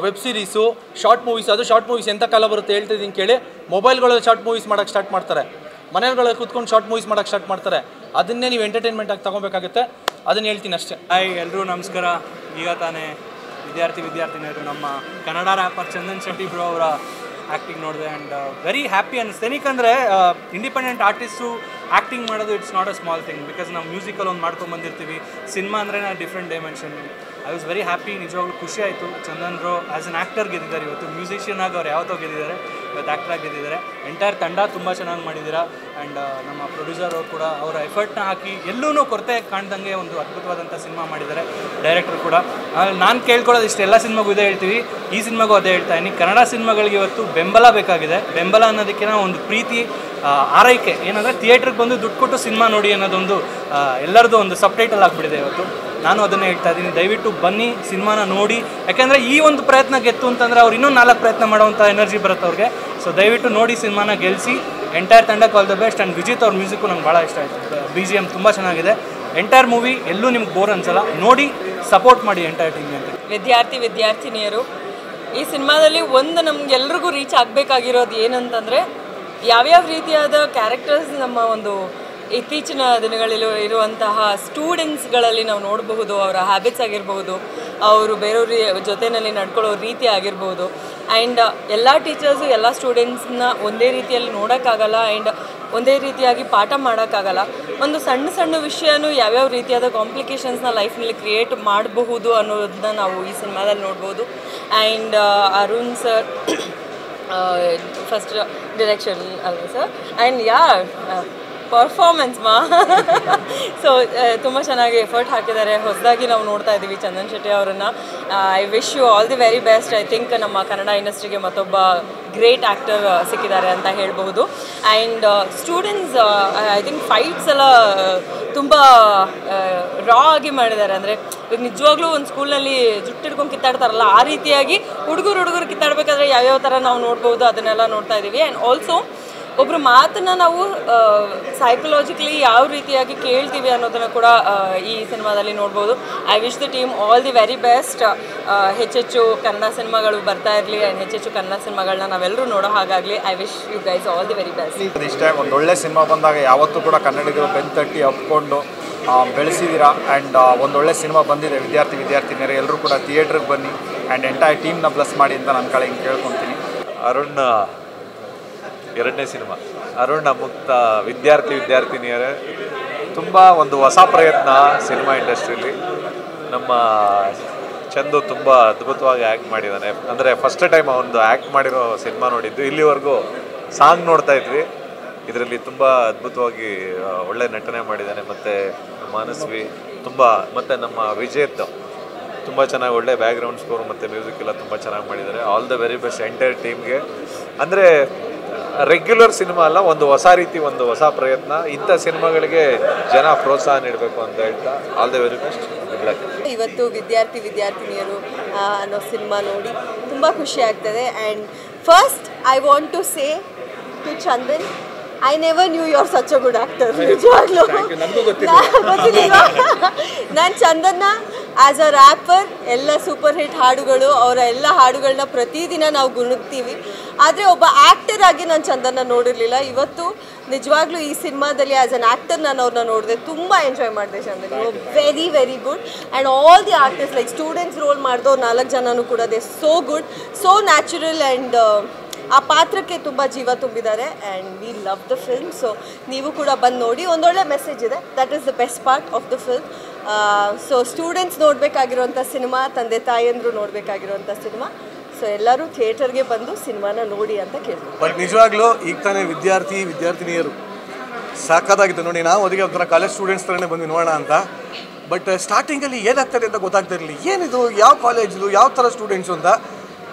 ವೆಬ್ ಸೀರೀಸು, ಶಾರ್ಟ್ ಮೂವೀಸ್, ಅದು ಶಾರ್ಟ್ ಮೂವೀಸ್ ಎಂಥ ಕಾಲ ಬರುತ್ತೆ ಹೇಳ್ತಿದ್ದೀನಿ ಕೇಳಿ. ಮೊಬೈಲ್ಗಳಲ್ಲಿ ಶಾರ್ಟ್ ಮೂವೀಸ್ ಮಾಡೋಕ್ಕೆ ಸ್ಟಾರ್ಟ್ ಮಾಡ್ತಾರೆ, ಮನೆಗಳಲ್ಲಿ ಕೂತ್ಕೊಂಡು ಶಾರ್ಟ್ ಮೂವೀಸ್ ಮಾಡೋಕ್ಕೆ ಸ್ಟಾರ್ಟ್ ಮಾಡ್ತಾರೆ. ಅದನ್ನೇ ನೀವು ಎಂಟರ್ಟೈನ್ಮೆಂಟಾಗಿ ತೊಗೊಬೇಕಾಗುತ್ತೆ. ಅದನ್ನು ಹೇಳ್ತೀನಿ ಅಷ್ಟೇ. ಹಾಯ್ ಎಲ್ರಿಗೂ ನಮಸ್ಕಾರ. ಈಗ ತಾನೇ ವಿದ್ಯಾರ್ಥಿನಿಯರು ನಮ್ಮ ಕನ್ನಡ ರ್ಯಾಪರ್ ಚಂದನ್ ಶೆಟ್ಟಿ ಬ್ರೋ ಅವರ ಆ್ಯಕ್ಟಿಂಗ್ ನೋಡಿದೆ ಆ್ಯಂಡ್ ವೆರಿ ಹ್ಯಾಪಿ ಅನಿಸ್ತು. ಏನಕ್ಕಂದರೆ ಇಂಡಿಪೆಂಡೆಂಟ್ ಆರ್ಟಿಸ್ಟು ಆ್ಯಕ್ಟಿಂಗ್ ಮಾಡೋದು it's not a small thing. Because ನಾವು ಮ್ಯೂಸಿಕಲ್ಲಿ ಒಂದು ಮಾಡ್ಕೊಂಡು ಬಂದಿರ್ತೀವಿ, ಸಿನಿಮಾ ಅಂದರೆ different dimension. I was very happy, ನಿಜವಾಗ್ಲೂ ಖುಷಿ ಆಯಿತು. Chandan bro as an actor ಗೆದ್ದಿದ್ದಾರೆ ಇವತ್ತು. ಮ್ಯೂಸಿಷಿಯನ್ ಆಗಿ ಅವ್ರು ಯಾವತ್ತೋ ಗೆದ್ದಿದ್ದಾರೆ, ಇವತ್ತು ಆ್ಯಕ್ಟರಾಗಿ ಗೆದ್ದಿದ್ದಾರೆ. ಎಂಟೈರ್ ತಂಡ ತುಂಬ ಚೆನ್ನಾಗಿ ಮಾಡಿದ್ದೀರಾ. ಆ್ಯಂಡ್ ನಮ್ಮ ಪ್ರೊಡ್ಯೂಸರ್ ಅವರು ಕೂಡ ಅವರ ಎಫರ್ಟ್ನ ಹಾಕಿ ಎಲ್ಲೂ ಕೊರತೆ ಕಾಣ್ದಂಗೆ ಒಂದು ಅದ್ಭುತವಾದಂಥ ಸಿನಿಮಾ ಮಾಡಿದ್ದಾರೆ. ಡೈರೆಕ್ಟರ್ ಕೂಡ ನಾನು ಕೇಳ್ಕೊಳ್ಳೋದು ಇಷ್ಟು, ಎಲ್ಲ ಸಿನಿಮಾಗೂ ಇದೇ ಹೇಳ್ತೀವಿ, ಈ ಸಿನಿಮಾಗೂ ಅದೇ ಹೇಳ್ತಾ ಇದ್ದೀನಿ. ಕನ್ನಡ ಸಿನಿಮಾಗಳಿಗೆ ಇವತ್ತು ಬೆಂಬಲ ಬೇಕಾಗಿದೆ. ಬೆಂಬಲ ಅನ್ನೋದಕ್ಕಿಂತ ಒಂದು ಪ್ರೀತಿ, ಆರೈಕೆ, ಏನಂದರೆ ಥಿಯೇಟ್ರಿಗೆ ಬಂದು ದುಡ್ಡು ಕೊಟ್ಟು ಸಿನಿಮಾ ನೋಡಿ ಅನ್ನೋದೊಂದು ಎಲ್ಲರದ್ದು ಒಂದು ಸಬ್ಟೈಟಲ್ ಆಗಿಬಿಟ್ಟಿದೆ ಇವತ್ತು. ನಾನು ಅದನ್ನೇ ಹೇಳ್ತಾ ಇದ್ದೀನಿ, ದಯವಿಟ್ಟು ಬನ್ನಿ, ಸಿನಿಮಾನ ನೋಡಿ. ಯಾಕೆಂದರೆ ಈ ಒಂದು ಪ್ರಯತ್ನ ಗೆತ್ತು ಅಂತಂದರೆ ಅವ್ರು ಇನ್ನೂ 4 ಪ್ರಯತ್ನ ಮಾಡೋವಂಥ ಎನರ್ಜಿ ಬರುತ್ತೆ ಅವ್ರಿಗೆ. ಸೊ ದಯವಿಟ್ಟು ನೋಡಿ, ಸಿನಿಮಾನ ಗೆಲ್ಲಿಸಿ. ಎಂಟೈರ್ ತಂಡಕ್ಕೆ all the best. And Vijith ಅವ್ರ ಮ್ಯೂಸಿಕ್ಕು ನಂಗೆ ಭಾಳ ಇಷ್ಟ ಆಯಿತು. BGM ತುಂಬ ಚೆನ್ನಾಗಿದೆ. ಎಂಟೈರ್ ಮೂವಿ ಎಲ್ಲೂ ನಿಮ್ಗೆ ಬೋರ್ ಅನ್ಸಲ್ಲ. ನೋಡಿ, ಸಪೋರ್ಟ್ ಮಾಡಿ ಎಂಟೈರ್ ಟೀಮ್ಗೆ ಅಂತ. ವಿದ್ಯಾರ್ಥಿನಿಯರು, ಈ ಸಿನಿಮಾದಲ್ಲಿ ಒಂದು ನಮಗೆಲ್ರಿಗೂ ರೀಚ್ ಆಗಬೇಕಾಗಿರೋದು ಏನಂತಂದರೆ, ಯಾವ್ಯಾವ ರೀತಿಯಾದ ಕ್ಯಾರೆಕ್ಟರ್ಸ್ ನಮ್ಮ ಒಂದು ಇತ್ತೀಚಿನ ದಿನಗಳಲ್ಲಿ ಇರುವಂತಹ ಸ್ಟೂಡೆಂಟ್ಸ್ಗಳಲ್ಲಿ ನಾವು ನೋಡಬಹುದು, ಅವರ ಹ್ಯಾಬಿಟ್ಸ್ ಆಗಿರ್ಬೋದು, ಅವರು ಬೇರೆಯವ್ರ ಜೊತೆಯಲ್ಲಿ ನಡ್ಕೊಳ್ಳೋ ರೀತಿ ಆಗಿರ್ಬೋದು. ಆ್ಯಂಡ್ ಎಲ್ಲ ಟೀಚರ್ಸು ಎಲ್ಲ ಸ್ಟೂಡೆಂಟ್ಸ್ನ ಒಂದೇ ರೀತಿಯಲ್ಲಿ ನೋಡೋಕ್ಕಾಗಲ್ಲ ಆ್ಯಂಡ್ ಒಂದೇ ರೀತಿಯಾಗಿ ಪಾಠ ಮಾಡೋಕ್ಕಾಗಲ್ಲ. ಒಂದು ಸಣ್ಣ ಸಣ್ಣ ವಿಷಯನೂ ಯಾವ್ಯಾವ ರೀತಿಯಾದ ಕಾಂಪ್ಲಿಕೇಶನ್ಸ್ನ ಲೈಫ್ನಲ್ಲಿ ಕ್ರಿಯೇಟ್ ಮಾಡಬಹುದು ಅನ್ನೋದನ್ನ ನಾವು ಈ ಸಿನಿಮಾದಲ್ಲಿ ನೋಡ್ಬೋದು. And Arun sir first direction ಅಲ್ವಾ ಸರ್, ಆ್ಯಂಡ್ ಪರ್ಫಾರ್ಮೆನ್ಸ್ ಸೊ ತುಂಬ ಚೆನ್ನಾಗಿ ಎಫರ್ಟ್ ಹಾಕಿದ್ದಾರೆ. ಹೊಸದಾಗಿ ನಾವು ನೋಡ್ತಾ ಇದ್ದೀವಿ ಚಂದನ್ ಶೆಟ್ಟಿ ಅವರನ್ನು. I wish you all the very best. I think ನಮ್ಮ ಕನ್ನಡ ಇಂಡಸ್ಟ್ರಿಗೆ ಮತ್ತೊಬ್ಬ ಗ್ರೇಟ್ ಆ್ಯಕ್ಟರ್ ಸಿಕ್ಕಿದ್ದಾರೆ ಅಂತ ಹೇಳ್ಬಹುದು. And students I think fights ಎಲ್ಲ ತುಂಬ ರಾ ಆಗಿ ಮಾಡಿದ್ದಾರೆ. ಅಂದರೆ ಈಗ ನಿಜವಾಗ್ಲೂ ಒಂದು ಸ್ಕೂಲ್ನಲ್ಲಿ ಜುಟ್ಟಿಡ್ಕೊಂಡು ಕಿತ್ತಾಡ್ತಾರಲ್ಲ, ಆ ರೀತಿಯಾಗಿ ಹುಡುಗರು ಕಿತ್ತಾಡಬೇಕಾದ್ರೆ ಯಾವ್ಯಾವ ಥರ ನಾವು ನೋಡ್ಬೋದು ಅದನ್ನೆಲ್ಲ ನೋಡ್ತಾ ಇದ್ದೀವಿ. ಆ್ಯಂಡ್ ಆಲ್ಸೋ ಒಬ್ಬರು ಮಾತನ್ನು ನಾವು ಸೈಕಲಾಜಿಕಲಿ ಯಾವ ರೀತಿಯಾಗಿ ಕೇಳ್ತೀವಿ ಅನ್ನೋದನ್ನು ಕೂಡ ಈ ಸಿನಿಮಾದಲ್ಲಿ ನೋಡ್ಬೋದು. I wish the team all the very best. ಹೆಚ್ಚೆಚ್ಚು ಕನ್ನಡ ಸಿನಿಮಾಗಳು ಬರ್ತಾ ಇರಲಿ ಆ್ಯಂಡ್ ಹೆಚ್ಚೆಚ್ಚು ಕನ್ನಡ ಸಿನಿಮಾಗಳನ್ನ ನಾವೆಲ್ಲರೂ ನೋಡೋ ಹಾಗಾಗಲಿ. I wish you guys all the very best. ಇಷ್ಟೇ ಒಂದು ಒಳ್ಳೆ ಸಿನಿಮಾ ಬಂದಾಗ ಯಾವತ್ತೂ ಕೂಡ ಕನ್ನಡಿಗರು ಬೆಂತಟ್ಟಿ ಅಪ್ಕೊಂಡು ಬೆಳೆಸಿದ್ದೀರಾ. ಆ್ಯಂಡ್ ಒಂದೊಳ್ಳೆ ಸಿನಿಮಾ ಬಂದಿದೆ. ವಿದ್ಯಾರ್ಥಿನಿಯರು ಎಲ್ಲರೂ ಕೂಡ ಥಿಯೇಟ್ರಿಗೆ ಬನ್ನಿ ಆ್ಯಂಡ್ ಎಂಟೈರ್ ಟೀಮ್ನ ಬ್ಲೆಸ್ ಮಾಡಿ ಅಂತ ನನ್ನ ಕಡೆ ಹಿಂಗೆ ಕೇಳ್ಕೊತೀನಿ. ಅರುಣ್ ಎರಡನೇ ಸಿನಿಮಾ ಅರುಣ್ ಮುಕ್ತ ವಿದ್ಯಾರ್ಥಿನಿಯರೇ ತುಂಬ ಒಂದು ಹೊಸ ಪ್ರಯತ್ನ ಸಿನಿಮಾ ಇಂಡಸ್ಟ್ರಿಯಲ್ಲಿ. ನಮ್ಮ ಚಂದು ತುಂಬ ಅದ್ಭುತವಾಗಿ ಆ್ಯಕ್ಟ್ ಮಾಡಿದ್ದಾನೆ. ಅಂದರೆ ಫಸ್ಟ್ ಟೈಮ್ ಅವನು ಆ್ಯಕ್ಟ್ ಮಾಡಿರೋ ಸಿನಿಮಾ ನೋಡಿದ್ದು. ಇಲ್ಲಿವರೆಗೂ ಸಾಂಗ್ ನೋಡ್ತಾ ಇದ್ವಿ, ಇದರಲ್ಲಿ ತುಂಬ ಅದ್ಭುತವಾಗಿ ಒಳ್ಳೆ ನಟನೆ ಮಾಡಿದ್ದಾನೆ. ಮತ್ತು ಮಾನಸ್ವಿ ತುಂಬ, ಮತ್ತು ನಮ್ಮ ವಿಜೇತ್ ತುಂಬ ಚೆನ್ನಾಗಿ ಒಳ್ಳೆ ಬ್ಯಾಕ್ಗ್ರೌಂಡ್ ಸ್ಕೋರ್ ಮತ್ತು ಮ್ಯೂಸಿಕ್ ಎಲ್ಲ ತುಂಬ ಚೆನ್ನಾಗಿ ಮಾಡಿದ್ದಾರೆ. All the very best entire ಟೀಮ್ಗೆ. ಅಂದರೆ ರೆಗ್ಯುಲರ್ ಸಿನಿಮಾ ಅಲ್ಲ, ಒಂದು ಹೊಸ ರೀತಿ, ಒಂದು ಹೊಸ ಪ್ರಯತ್ನ. ಇಂಥ ಸಿನಿಮಾಗಳಿಗೆ ಜನ ಪ್ರೋತ್ಸಾಹ ನೀಡಬೇಕು ಅಂತ ಹೇಳ್ತಾ ಆಲ್ ದ ವೆರಿ ಬೆಸ್ಟ್. ಇವತ್ತು ವಿದ್ಯಾರ್ಥಿನಿಯರು ಅನ್ನೋ ಸಿನಿಮಾ ನೋಡಿ ತುಂಬ ಖುಷಿ ಆಗ್ತದೆ. And first I want to say to Chandan, I never knew you are such a good actor. ನಿಜವಾಗ್ಲೂ ಗೊತ್ತಿಲ್ಲ. ನಾನು ಚಂದನ್ನ ಆ್ಯಸ್ ಅ ರ್ಯಾಪರ್ ಎಲ್ಲ ಸೂಪರ್ ಹಿಟ್ ಹಾಡುಗಳು, ಅವರ ಎಲ್ಲ ಹಾಡುಗಳನ್ನ ಪ್ರತಿದಿನ ನಾವು ಗುಣಗ್ತೀವಿ. ಆದರೆ ಒಬ್ಬ ಆ್ಯಕ್ಟರ್ ಆಗಿ ನಾನು ಚಂದನ್ನ ನೋಡಿರಲಿಲ್ಲ. ಇವತ್ತು ನಿಜವಾಗ್ಲೂ ಈ ಸಿನಿಮಾದಲ್ಲಿ ಆ್ಯಸ್ ಅನ್ ಆ್ಯಕ್ಟರ್ ನಾನು ಅವ್ರನ್ನ ನೋಡಿದೆ, ತುಂಬ ಎಂಜಾಯ್ ಮಾಡಿದೆ. Chandan very very good. And all the artist like students role ಮಾಡಿದವ್ರು 4 ಜನನೂ ಕೂಡ they so good, so natural. And ಆ ಪಾತ್ರಕ್ಕೆ ತುಂಬ ಜೀವ ತುಂಬಿದ್ದಾರೆ. And we love the film. So ನೀವು ಕೂಡ ಬಂದು ನೋಡಿ, ಒಂದೊಳ್ಳೆ ಮೆಸೇಜ್ ಇದೆ. That is the best part of the film. So students ನೋಡಬೇಕಾಗಿರುವಂಥ ಸಿನಿಮಾ, ತಂದೆ ತಾಯಿಯಂದರು ನೋಡಬೇಕಾಗಿರುವಂಥ ಸಿನಿಮಾ. ಸೊ ಎಲ್ಲರೂ ಥಿಯೇಟರ್ಗೆ ಬಂದು ಸಿನಿಮಾನ ನೋಡಿ ಅಂತ ಕೇಳ್ತೀವಿ. ಬಟ್ ನಿಜವಾಗ್ಲೂ ಈಗ ತಾನೇ ವಿದ್ಯಾರ್ಥಿನಿಯರು ಸಾಕಾಗಿತ್ತು ನೋಡಿ. ನಾವು ಅದಕ್ಕೆ ಒಂಥರ ಕಾಲೇಜ್ ಸ್ಟೂಡೆಂಟ್ಸ್ ಥರನೇ ಬಂದು ನೋಡೋಣ ಅಂತ. ಬಟ್ ಸ್ಟಾರ್ಟಿಂಗಲ್ಲಿ ಏನಾಗ್ತದೆ ಅಂತ ಗೊತ್ತಾಗ್ತಿರಲಿಲ್ಲ, ಏನಿದು, ಯಾವ ಕಾಲೇಜು, ಯಾವ ಥರ ಸ್ಟೂಡೆಂಟ್ಸು ಅಂತ.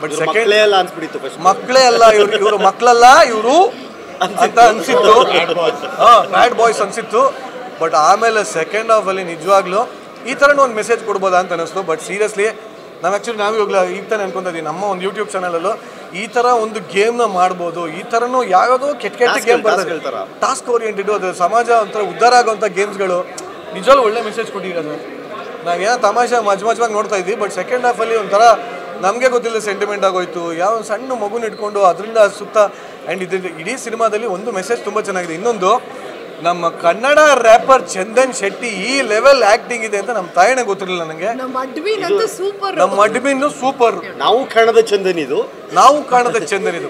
ಬಟ್ ಮಕ್ಕಳೇ ಅಲ್ಲ ಅನ್ಸ್ಬಿಟ್ಟಿತ್ತು ಫಸ್ಟ್. ಮಕ್ಕಳೇ ಅಲ್ಲ ಇವರು ಮಕ್ಕಳಲ್ಲ ಇವರು ಅಂತ ಅನಿಸಿತ್ತು. ಬ್ಯಾಡ್ ಬಾಯ್ಸ್ ಅನಿಸಿತ್ತು. ಬಟ್ ಆಮೇಲೆ ಸೆಕೆಂಡ್ ಹಾಫಲ್ಲಿ ನಿಜವಾಗ್ಲೂ ಈ ಥರನೂ ಒಂದು ಮೆಸೇಜ್ ಕೊಡ್ಬೋದಾ ಅಂತ ಅನಿಸ್ತು. ಬಟ್ ಸೀರಿಯಸ್ಲಿ ನಾವು ಇವಾಗಲೂ ಈಗ ತಾನೇ ಅನ್ಕೊತಾ ಇದ್ದೀವಿ, ನಮ್ಮ ಒಂದು ಯೂಟ್ಯೂಬ್ ಚಾನಲಲ್ಲೂ ಈ ಥರ ಒಂದು ಗೇಮ್ನ ಮಾಡ್ಬೋದು. ಈ ಥರನೂ ಯಾವುದೋ ಕೆಟ್ಟ ಗೇಮ್ ಬರ್ತದೆ, ಟಾಸ್ಕ್ ಓರಿಯೆಂಟೆಡ್, ಅದು ಸಮಾಜ ಒಂಥರ ಉದ್ಧಾರ ಆಗೋವಂಥ ಗೇಮ್ಸ್ಗಳು ನಿಜವಾಗ್ಲೂ ಒಳ್ಳೆ ಮೆಸೇಜ್ ಕೊಟ್ಟಿರೋದು. ನಾವೇನೋ ತಮಾಷೆ ಮಜವಾಗಿ ನೋಡ್ತಾ ಇದ್ವಿ. ಬಟ್ ಸೆಕೆಂಡ್ ಹಾಫಲ್ಲಿ ಒಂಥರ ನಮಗೆ ಗೊತ್ತಿಲ್ಲ ಸೆಂಟಿಮೆಂಟ್ ಆಗೋಯ್ತು. ಯಾವ ಸಣ್ಣ ಮಗುನ ಇಟ್ಕೊಂಡು ಅದರಿಂದ ಸುತ್ತ. ಆ್ಯಂಡ್ ಇಡೀ ಸಿನಿಮಾದಲ್ಲಿ ಒಂದು ಮೆಸೇಜ್ ತುಂಬ ಚೆನ್ನಾಗಿದೆ. ಇನ್ನೊಂದು, ನಮ್ಮ ಕನ್ನಡ ರ್ಯಾಪರ್ ಚಂದನ್ ಶೆಟ್ಟಿ ಈ ಲೆವೆಲ್ ಆಕ್ಟಿಂಗ್ ಇದೆ ಅಂತ ನಮ್ಮ ತಾಯಿನೇ ಗೊತ್ತಿರಲಿಲ್ಲ ನನಗೆ. ನಮ್ಮ ಅಡ್ಮಿನ್ ಸೂಪರ್. ನಾವು ಕಾಣದ ಚಂದನ್ ಇದು.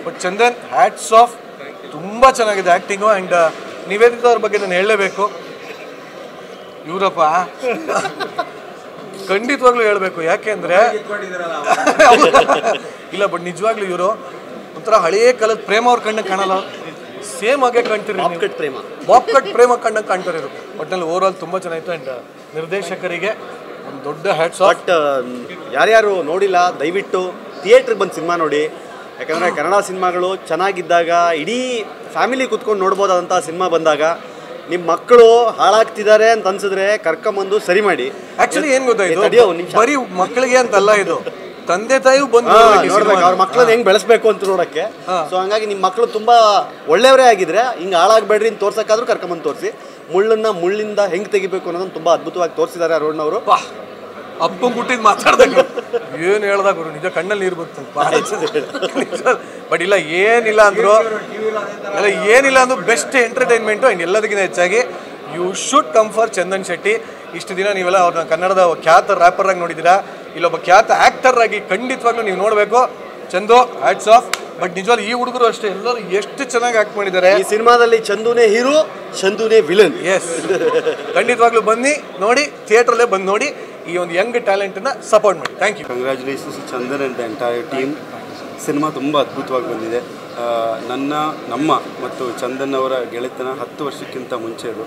ಬಟ್ ಚಂದನ್ ಹ್ಯಾಟ್ಸ್ ಆಫ್, ತುಂಬ ಚೆನ್ನಾಗಿದೆ ಆ್ಯಕ್ಟಿಂಗು. ಆ್ಯಂಡ್ ನಿವೇದಿತಾ ಅವ್ರ ಬಗ್ಗೆ ನಾನು ಹೇಳಲೇಬೇಕು. ಇವರಪ್ಪ ಖಂಡಿತವಾಗ್ಲೂ ಹೇಳಬೇಕು. ಯಾಕೆಂದರೆ ಇಲ್ಲ, ಬಟ್ ನಿಜವಾಗ್ಲೂ ಇವರು ಒಂಥರ ಹಳೆಯ ಕಾಲದ ಪ್ರೇಮ ಅವ್ರ ಕಣ್ಣಕ್ಕೆ ಕಾಣಲ್ಲ, ಸೇಮ್ ಆಗೇ ಕಾಣ್ತಿರಿ. ಬಾಬ್ ಕಟ್ ಪ್ರೇಮ ಕಣ್ಣಕ್ಕೆ ಕಾಣ್ತಾರೆ ಇವರು. ಒಟ್ಟಿನಲ್ಲಿ ಓವರ್ ಆಲ್ ತುಂಬ ಚೆನ್ನಾಗಿತ್ತು. ಆ್ಯಂಡ್ ನಿರ್ದೇಶಕರಿಗೆ ಒಂದು ದೊಡ್ಡ ಹ್ಯಾಟ್ಸ್ ಆಫ್. ಬಟ್ ಯಾರ್ಯಾರು ನೋಡಿಲ್ಲ ದಯವಿಟ್ಟು ಥಿಯೇಟ್ರಿಗೆ ಬಂದು ಸಿನಿಮಾ ನೋಡಿ. ಯಾಕಂದರೆ ಕನ್ನಡ ಸಿನಿಮಾಗಳು ಚೆನ್ನಾಗಿದ್ದಾಗ ಇಡೀ ಫ್ಯಾಮಿಲಿ ಕೂತ್ಕೊಂಡು ನೋಡ್ಬೋದಾದಂಥ ಸಿನಿಮಾ ಬಂದಾಗ ನಿಮ್ಮ ಮಕ್ಕಳು ಹಾಳಾಗ್ತಿದ್ದಾರೆ ಅಂತ ಅನ್ಸಿದ್ರೆ ಕರ್ಕೊಂಬಂದು ಸರಿ ಮಾಡಿ. ಆಕ್ಚುಲಿ ಏನು ಗೊತ್ತಾಯ್ತು, ಬರೀ ಮಕ್ಕಳಿಗೆ ಅಂತಲ್ಲ, ಇದು ತಂದೆ ತಾಯಿಯೂ ಬಂದು ನೋಡ್ಬೇಕು ಅವ್ರ ಮಕ್ಕಳನ್ನ ಹೆಂಗೆ ಬೆಳೆಸ್ಬೇಕು ಅಂತ ನೋಡೋಕ್ಕೆ. ಸೊ ಹಂಗಾಗಿ ನಿಮ್ಮ ಮಕ್ಕಳು ತುಂಬ ಒಳ್ಳೆಯವರೇ ಆಗಿದ್ರೆ ಹಿಂಗೆ ಹಾಳಾಗಬೇಡ್ರಿ ಅಂತ ತೋರ್ಸೋಕ್ಕಾದ್ರೂ ಕರ್ಕೊಂಬಂದು ತೋರಿಸಿ. ಮುಳ್ಳಿಂದ ಹೆಂಗೆ ತೆಗಿಬೇಕು ಅನ್ನೋದನ್ನು ತುಂಬ ಅದ್ಭುತವಾಗಿ ತೋರಿಸಿದ್ದಾರೆ ಅರುಣ್ ಅವರು. ಅಪ್ಪಂಗೆ ಹುಟ್ಟಿದ್ ಮಾತಾಡ್ದಾಗ ಏನು ಹೇಳ್ದಾಗ ಗುರು, ನಿಜ ಕಣ್ಣಲ್ಲಿ ನೀರು ಬರ್ತದೆ. ಬಟ್ ಇಲ್ಲ, ಏನಿಲ್ಲ ಅಂದ್ರು ಬೆಸ್ಟ್ ಎಂಟರ್ಟೈನ್ಮೆಂಟು. ಆ್ಯಂಡ್ ಎಲ್ಲದಕ್ಕಿಂತ ಹೆಚ್ಚಾಗಿ you should come for Chandan Shetty. ಇಷ್ಟು ದಿನ ನೀವೆಲ್ಲ ಅವ್ರನ್ನ ಕನ್ನಡದ ಖ್ಯಾತ ರ್ಯಾಪರ್ ಆಗಿ ನೋಡಿದ್ದೀರಾ, ಇಲ್ಲೊಬ್ಬ ಖ್ಯಾತ ಆ್ಯಕ್ಟರ್ ಆಗಿ ಖಂಡಿತವಾಗ್ಲೂ ನೀವು ನೋಡಬೇಕು. Chandu, hats off. ಬಟ್ ನಿಜವಾಗ್ಲೂ ಈ ಹುಡುಗರು ಅಷ್ಟೇ ಎಲ್ಲರೂ ಎಷ್ಟು ಚೆನ್ನಾಗಿ ಆ್ಯಕ್ಟ್ ಮಾಡಿದ್ದಾರೆ. ಈ ಸಿನಿಮಾದಲ್ಲಿ ಚಂದುನೇ ಹೀರೋ, ಚಂದುನೇ ವಿಲನ್. ಎಸ್, ಖಂಡಿತವಾಗ್ಲೂ ಬನ್ನಿ ನೋಡಿ, ಥಿಯೇಟ್ರಲ್ಲೇ ಬಂದು ನೋಡಿ, ಈ ಒಂದು ಯಂಗ್ ಟ್ಯಾಲೆಂಟನ್ನು ಸಪೋರ್ಟ್ ಮಾಡಿ. Thank you. Congratulations Chandan and the entire team. Cinema ತುಂಬ ಅದ್ಭುತವಾಗಿ ಬಂದಿದೆ. ನಮ್ಮ ಮತ್ತು ಚಂದನ್ ಅವರ ಗೆಳೆತನ 10 ವರ್ಷಕ್ಕಿಂತ ಮುಂಚೆದು.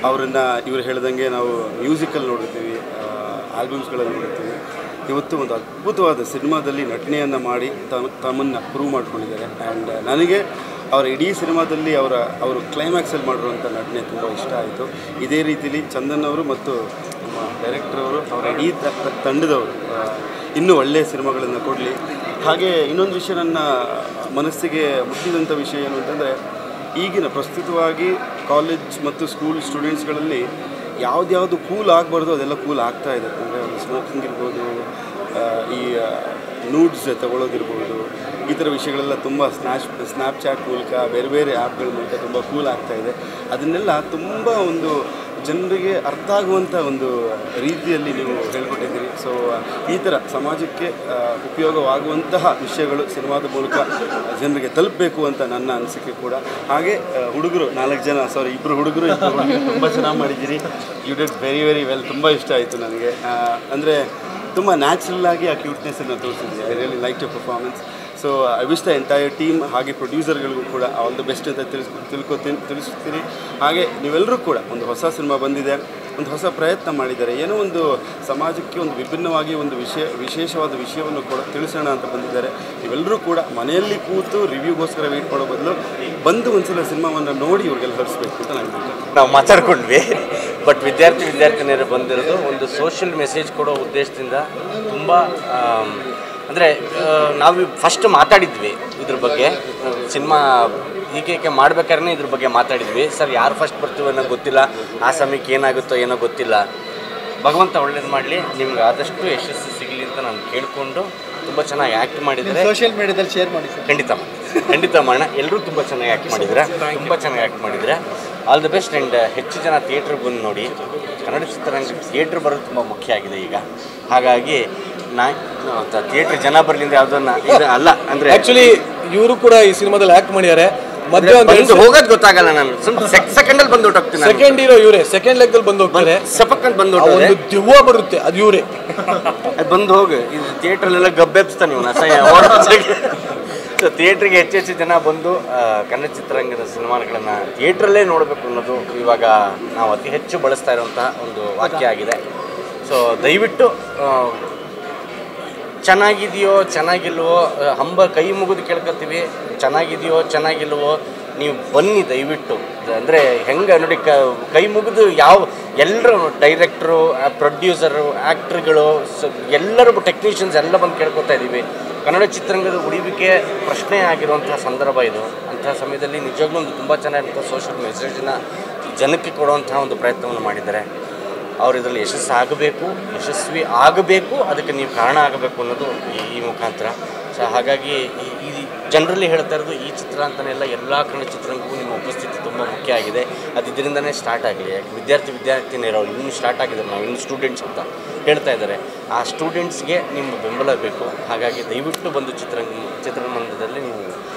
ಅವರನ್ನು ಇವರು ಹೇಳ್ದಂಗೆ ನಾವು ಮ್ಯೂಸಿಕಲ್ಲಿ ನೋಡಿರ್ತೀವಿ, ಆಲ್ಬಮ್ಸ್ಗಳಲ್ಲಿ ನೋಡಿರ್ತೀವಿ. ಇವತ್ತು ಒಂದು ಅದ್ಭುತವಾದ ಸಿನಿಮಾದಲ್ಲಿ ನಟನೆಯನ್ನು ಮಾಡಿ ತಮ್ಮನ್ನು ಪ್ರೂವ್ ಮಾಡ್ಕೊಂಡಿದ್ದಾರೆ. ಆ್ಯಂಡ್ ನನಗೆ ಅವರ ಇಡೀ ಸಿನಿಮಾದಲ್ಲಿ ಅವರು ಕ್ಲೈಮ್ಯಾಕ್ಸಲ್ಲಿ ಮಾಡಿರುವಂಥ ನಟನೆ ತುಂಬ ಇಷ್ಟ ಆಯಿತು. ಇದೇ ರೀತಿಯಲ್ಲಿ ಚಂದನ್ ಅವರು ಮತ್ತು ನಮ್ಮ ಡೈರೆಕ್ಟರ್ ಅವರು, ಅವರ ಇಡೀ ತಂಡದವರು ಇನ್ನೂ ಒಳ್ಳೆಯ ಸಿನಿಮಾಗಳನ್ನು ಕೊಡಲಿ. ಹಾಗೆ ಇನ್ನೊಂದು ವಿಷಯ ನನ್ನ ಮನಸ್ಸಿಗೆ ಮುಟ್ಟಿದಂಥ ವಿಷಯ ಏನು ಅಂತಂದರೆ, ಈಗಿನ ಪ್ರಸ್ತುತವಾಗಿ ಕಾಲೇಜ್ ಮತ್ತು ಸ್ಕೂಲ್ ಸ್ಟೂಡೆಂಟ್ಸ್ಗಳಲ್ಲಿ ಯಾವ್ದು ಕೂಲ್ ಆಗಬಾರ್ದು ಅದೆಲ್ಲ ಕೂಲ್ ಆಗ್ತಾ ಇದೆ. ಅಂದರೆ ಒಂದು ಸ್ಮೋಕಿಂಗ್ ಇರ್ಬೋದು, ಈ ನೂಡ್ಸ್ ತಗೊಳ್ಳೋದಿರ್ಬೋದು, ಈ ಥರ ವಿಷಯಗಳೆಲ್ಲ ತುಂಬ ಸ್ನ್ಯಾಪ್ಚಾಟ್ ಮೂಲಕ ಬೇರೆ ಬೇರೆ ಆ್ಯಪ್ಗಳ ಮೂಲಕ ತುಂಬ ಕೂಲ್ ಆಗ್ತಾಯಿದೆ. ಅದನ್ನೆಲ್ಲ ತುಂಬ ಒಂದು ಜನರಿಗೆ ಅರ್ಥ ಆಗುವಂಥ ಒಂದು ರೀತಿಯಲ್ಲಿ ನೀವು ಹೇಳ್ಕೊಟ್ಟಿದ್ದೀರಿ. ಸೊ ಈ ಥರ ಸಮಾಜಕ್ಕೆ ಉಪಯೋಗವಾಗುವಂತಹ ವಿಷಯಗಳು ಸಿನಿಮಾದ ಮೂಲಕ ಜನರಿಗೆ ತಲುಪಬೇಕು ಅಂತ ನನ್ನ ಅನಿಸಿಕೆ ಕೂಡ. ಹಾಗೆ ಹುಡುಗರು 4 ಜನ, ಇಬ್ಬರು ಹುಡುಗರು ತುಂಬ ಚೆನ್ನಾಗಿ ಮಾಡಿದ್ದೀರಿ. You did very very well. ತುಂಬ ಇಷ್ಟ ಆಯಿತು ನನಗೆ. ಅಂದರೆ ತುಂಬ ನ್ಯಾಚುರಲ್ ಆಗಿ ಆ ಕ್ಯೂಟ್ನೆಸ್ಸನ್ನು ತೋರಿಸಿದ್ರಿ. I really like your performance. So I wish the entire team, ಹಾಗೆ ಪ್ರೊಡ್ಯೂಸರ್ಗಳಿಗೂ ಕೂಡ ಆಲ್ ದ ಬೆಸ್ಟ್ ಅಂತ ತಿಳಿಸ್ತೀನಿ. ಹಾಗೆ ನೀವೆಲ್ಲರೂ ಕೂಡ ಒಂದು ಹೊಸ ಸಿನಿಮಾ ಬಂದಿದೆ, ಒಂದು ಹೊಸ ಪ್ರಯತ್ನ ಮಾಡಿದ್ದಾರೆ, ಏನೋ ಒಂದು ಸಮಾಜಕ್ಕೆ ಒಂದು ವಿಭಿನ್ನವಾಗಿ ಒಂದು ವಿಶೇಷವಾದ ವಿಷಯವನ್ನು ಕೂಡ ತಿಳಿಸೋಣ ಅಂತ ಬಂದಿದ್ದಾರೆ. ನೀವೆಲ್ಲರೂ ಕೂಡ ಮನೆಯಲ್ಲಿ ಕೂತು ರಿವ್ಯೂಗೋಸ್ಕರ ವೆಯ್ಟ್ ಮಾಡೋ ಬದಲು ಬಂದು ಒಂದ್ಸಲ ಸಿನಿಮಾವನ್ನು ನೋಡಿ ಇವ್ರಿಗೆಲ್ಲ ಹರಿಸ್ಬೇಕು ಅಂತ ನನಗೆ. ನಾವು ಮಾತಾಡ್ಕೊಂಡ್ವಿ, ಬಟ್ ವಿದ್ಯಾರ್ಥಿನಿಯರು ಬಂದಿರೋದು ಒಂದು ಸೋಷಿಯಲ್ ಮೆಸೇಜ್ ಕೊಡೋ ಉದ್ದೇಶದಿಂದ ತುಂಬ ಅಂದರೆ ನಾವು ಫಸ್ಟ್ ಮಾತಾಡಿದ್ವಿ ಇದ್ರ ಬಗ್ಗೆ. ಸಿನಿಮಾ ಹೀಗೆ ಮಾಡ್ಬೇಕಾದ್ರೆ ಇದ್ರ ಬಗ್ಗೆ ಮಾತಾಡಿದ್ವಿ. ಸರ್ ಯಾರು ಫಸ್ಟ್ ಬರ್ತೀವೋ ಅನ್ನೋ ಗೊತ್ತಿಲ್ಲ, ಆ ಸಮಯಕ್ಕೆ ಏನಾಗುತ್ತೋ ಏನೋ ಗೊತ್ತಿಲ್ಲ. ಭಗವಂತ ಒಳ್ಳೇದು ಮಾಡಲಿ, ನಿಮ್ಗೆ ಆದಷ್ಟು ಯಶಸ್ಸು ಸಿಗಲಿ ಅಂತ ನಾನು ಕೇಳಿಕೊಂಡು ತುಂಬ ಚೆನ್ನಾಗಿ ಆ್ಯಕ್ಟ್ ಮಾಡಿದರೆ ಸೋಷಿಯಲ್ ಮೀಡಿಯಾದಲ್ಲಿ ಶೇರ್ ಮಾಡಿ ಸರ್. ಖಂಡಿತ ಮಾಡೋಣ. ಎಲ್ಲರೂ ತುಂಬ ಚೆನ್ನಾಗಿ ಆ್ಯಕ್ಟ್ ಮಾಡಿದರೆ, ಆಲ್ ದಿ ಬೆಸ್ಟ್. ಆ್ಯಂಡ್ ಹೆಚ್ಚು ಜನ ಥಿಯೇಟ್ರಿಗೆ ಬಂದು ನೋಡಿ. ಕನ್ನಡ ಚಿತ್ರರಂಗ ಥಿಯೇಟ್ರ್ ಬರೋದು ತುಂಬ ಮುಖ್ಯ ಆಗಿದೆ ಈಗ. ಹಾಗಾಗಿ ಥಿಯೇಟ್ರ್ ಜನ ಬರಲಿಂದ ಯಾವುದನ್ನ ಅಲ್ಲ ಅಂದರೆ ಆ್ಯಕ್ಚುಲಿ ಇವರು ಕೂಡ ಈ ಸಿನಿಮಾದಲ್ಲಿ ಆ್ಯಕ್ಟ್ ಮಾಡಿದ್ದಾರೆ. ಮಧ್ಯೆ ಒಂದು ಹೋಗೋದು ಗೊತ್ತಾಗಲ್ಲ, ನಾನು ಸೆಕೆಂಡಲ್ಲಿ ಬಂದು ಹೊಟ್ಟೋಗ್ತೀನಿ. ಸೆಕೆಂಡ್ ಹೀರೋ ಇವರೇ, ಸೆಕೆಂಡ್ ಲೆಗ್ಗಲ್ಲಿ ಬಂದು ಹೋಗ್ತಾರೆ. ಸಪಕ್ಕಂತ ಬಂದು ಒಂದು ದೆವ್ವ ಬರುತ್ತೆ, ಅದು ಇವರೇ. ಅದು ಬಂದು ಹೋಗಿ ಇದು ಥಿಯೇಟ್ರಲ್ಲೆಲ್ಲ ಗಬ್ಬೆಬ್ಸ್ತಾನೆ ಇವನು ಅಸಹ್ಯ. ಸೊ ಥಿಯೇಟ್ರಿಗೆ ಹೆಚ್ಚು ಜನ ಬಂದು ಕನ್ನಡ ಚಿತ್ರರಂಗದ ಸಿನಿಮಾಗಳನ್ನು ಥಿಯೇಟ್ರಲ್ಲೇ ನೋಡಬೇಕು ಅನ್ನೋದು ಇವಾಗ ನಾವು ಅತಿ ಹೆಚ್ಚು ಬಳಸ್ತಾ ಇರುವಂಥ ಒಂದು ವಾಕ್ಯ ಆಗಿದೆ. ಸೊ ದಯವಿಟ್ಟು ಚೆನ್ನಾಗಿದೆಯೋ ಚೆನ್ನಾಗಿಲ್ವೋ ಕೈ ಮುಗಿದು ಕೇಳ್ಕೊತೀವಿ. ಚೆನ್ನಾಗಿಲ್ವೋ ನೀವು ಬನ್ನಿ ದಯವಿಟ್ಟು. ಅಂದರೆ ಹೆಂಗೆ ನೋಡಿ, ಕೈ ಮುಗಿದು ಎಲ್ಲರೂ ಡೈರೆಕ್ಟ್ರು, ಪ್ರೊಡ್ಯೂಸರು, ಆ್ಯಕ್ಟ್ರುಗಳು, ಎಲ್ಲರೂ ಟೆಕ್ನಿಷಿಯನ್ಸ್ ಎಲ್ಲ ಬಂದು ಕೇಳ್ಕೊತಾ ಇದ್ದೀವಿ. ಕನ್ನಡ ಚಿತ್ರರಂಗದ ಉಳಿವಿಕೆ ಪ್ರಶ್ನೆ ಆಗಿರುವಂಥ ಸಂದರ್ಭ ಇದು. ಅಂತಹ ಸಮಯದಲ್ಲಿ ನಿಜವಾಗ್ಲೂ ಒಂದು ತುಂಬ ಚೆನ್ನಾಗಿರುವಂಥ ಸೋಷಿಯಲ್ ಮೆಸೇಜನ್ನ ಜನಕ್ಕೆ ಕೊಡುವಂಥ ಒಂದು ಪ್ರಯತ್ನವನ್ನು ಮಾಡಿದ್ದಾರೆ. ಅವರು ಇದರಲ್ಲಿ ಯಶಸ್ವಿ ಆಗಬೇಕು, ಅದಕ್ಕೆ ನೀವು ಕಾರಣ ಆಗಬೇಕು ಅನ್ನೋದು ಈ ಮುಖಾಂತರ. ಸೊ ಹಾಗಾಗಿ ಈ ಜನರಲ್ಲಿ ಹೇಳ್ತಾ ಇರೋದು ಈ ಚಿತ್ರ ಅಂತಲೇ ಎಲ್ಲ ಕನ್ನಡ ಚಿತ್ರರಂಗಕ್ಕೂ ನಿಮ್ಮ ಉಪಸ್ಥಿತಿ ತುಂಬ ಮುಖ್ಯ ಆಗಿದೆ. ಅದು ಇದರಿಂದನೇ ಸ್ಟಾರ್ಟ್ ಆಗಲಿ. ಯಾಕೆ ವಿದ್ಯಾರ್ಥಿನಿಯರು ಇನ್ನೂ ಸ್ಟಾರ್ಟ್ ಆಗಿದ್ದಾರೆ, ನಾವು ಇನ್ನೂ ಸ್ಟೂಡೆಂಟ್ಸ್ ಅಂತ ಹೇಳ್ತಾ ಇದ್ದಾರೆ. ಆ ಸ್ಟೂಡೆಂಟ್ಸ್ಗೆ ನಿಮ್ಮ ಬೆಂಬಲ ಬೇಕು. ಹಾಗಾಗಿ ದಯವಿಟ್ಟು ಬಂದು ಚಿತ್ರಮಂದಿರದಲ್ಲಿ ನೀವು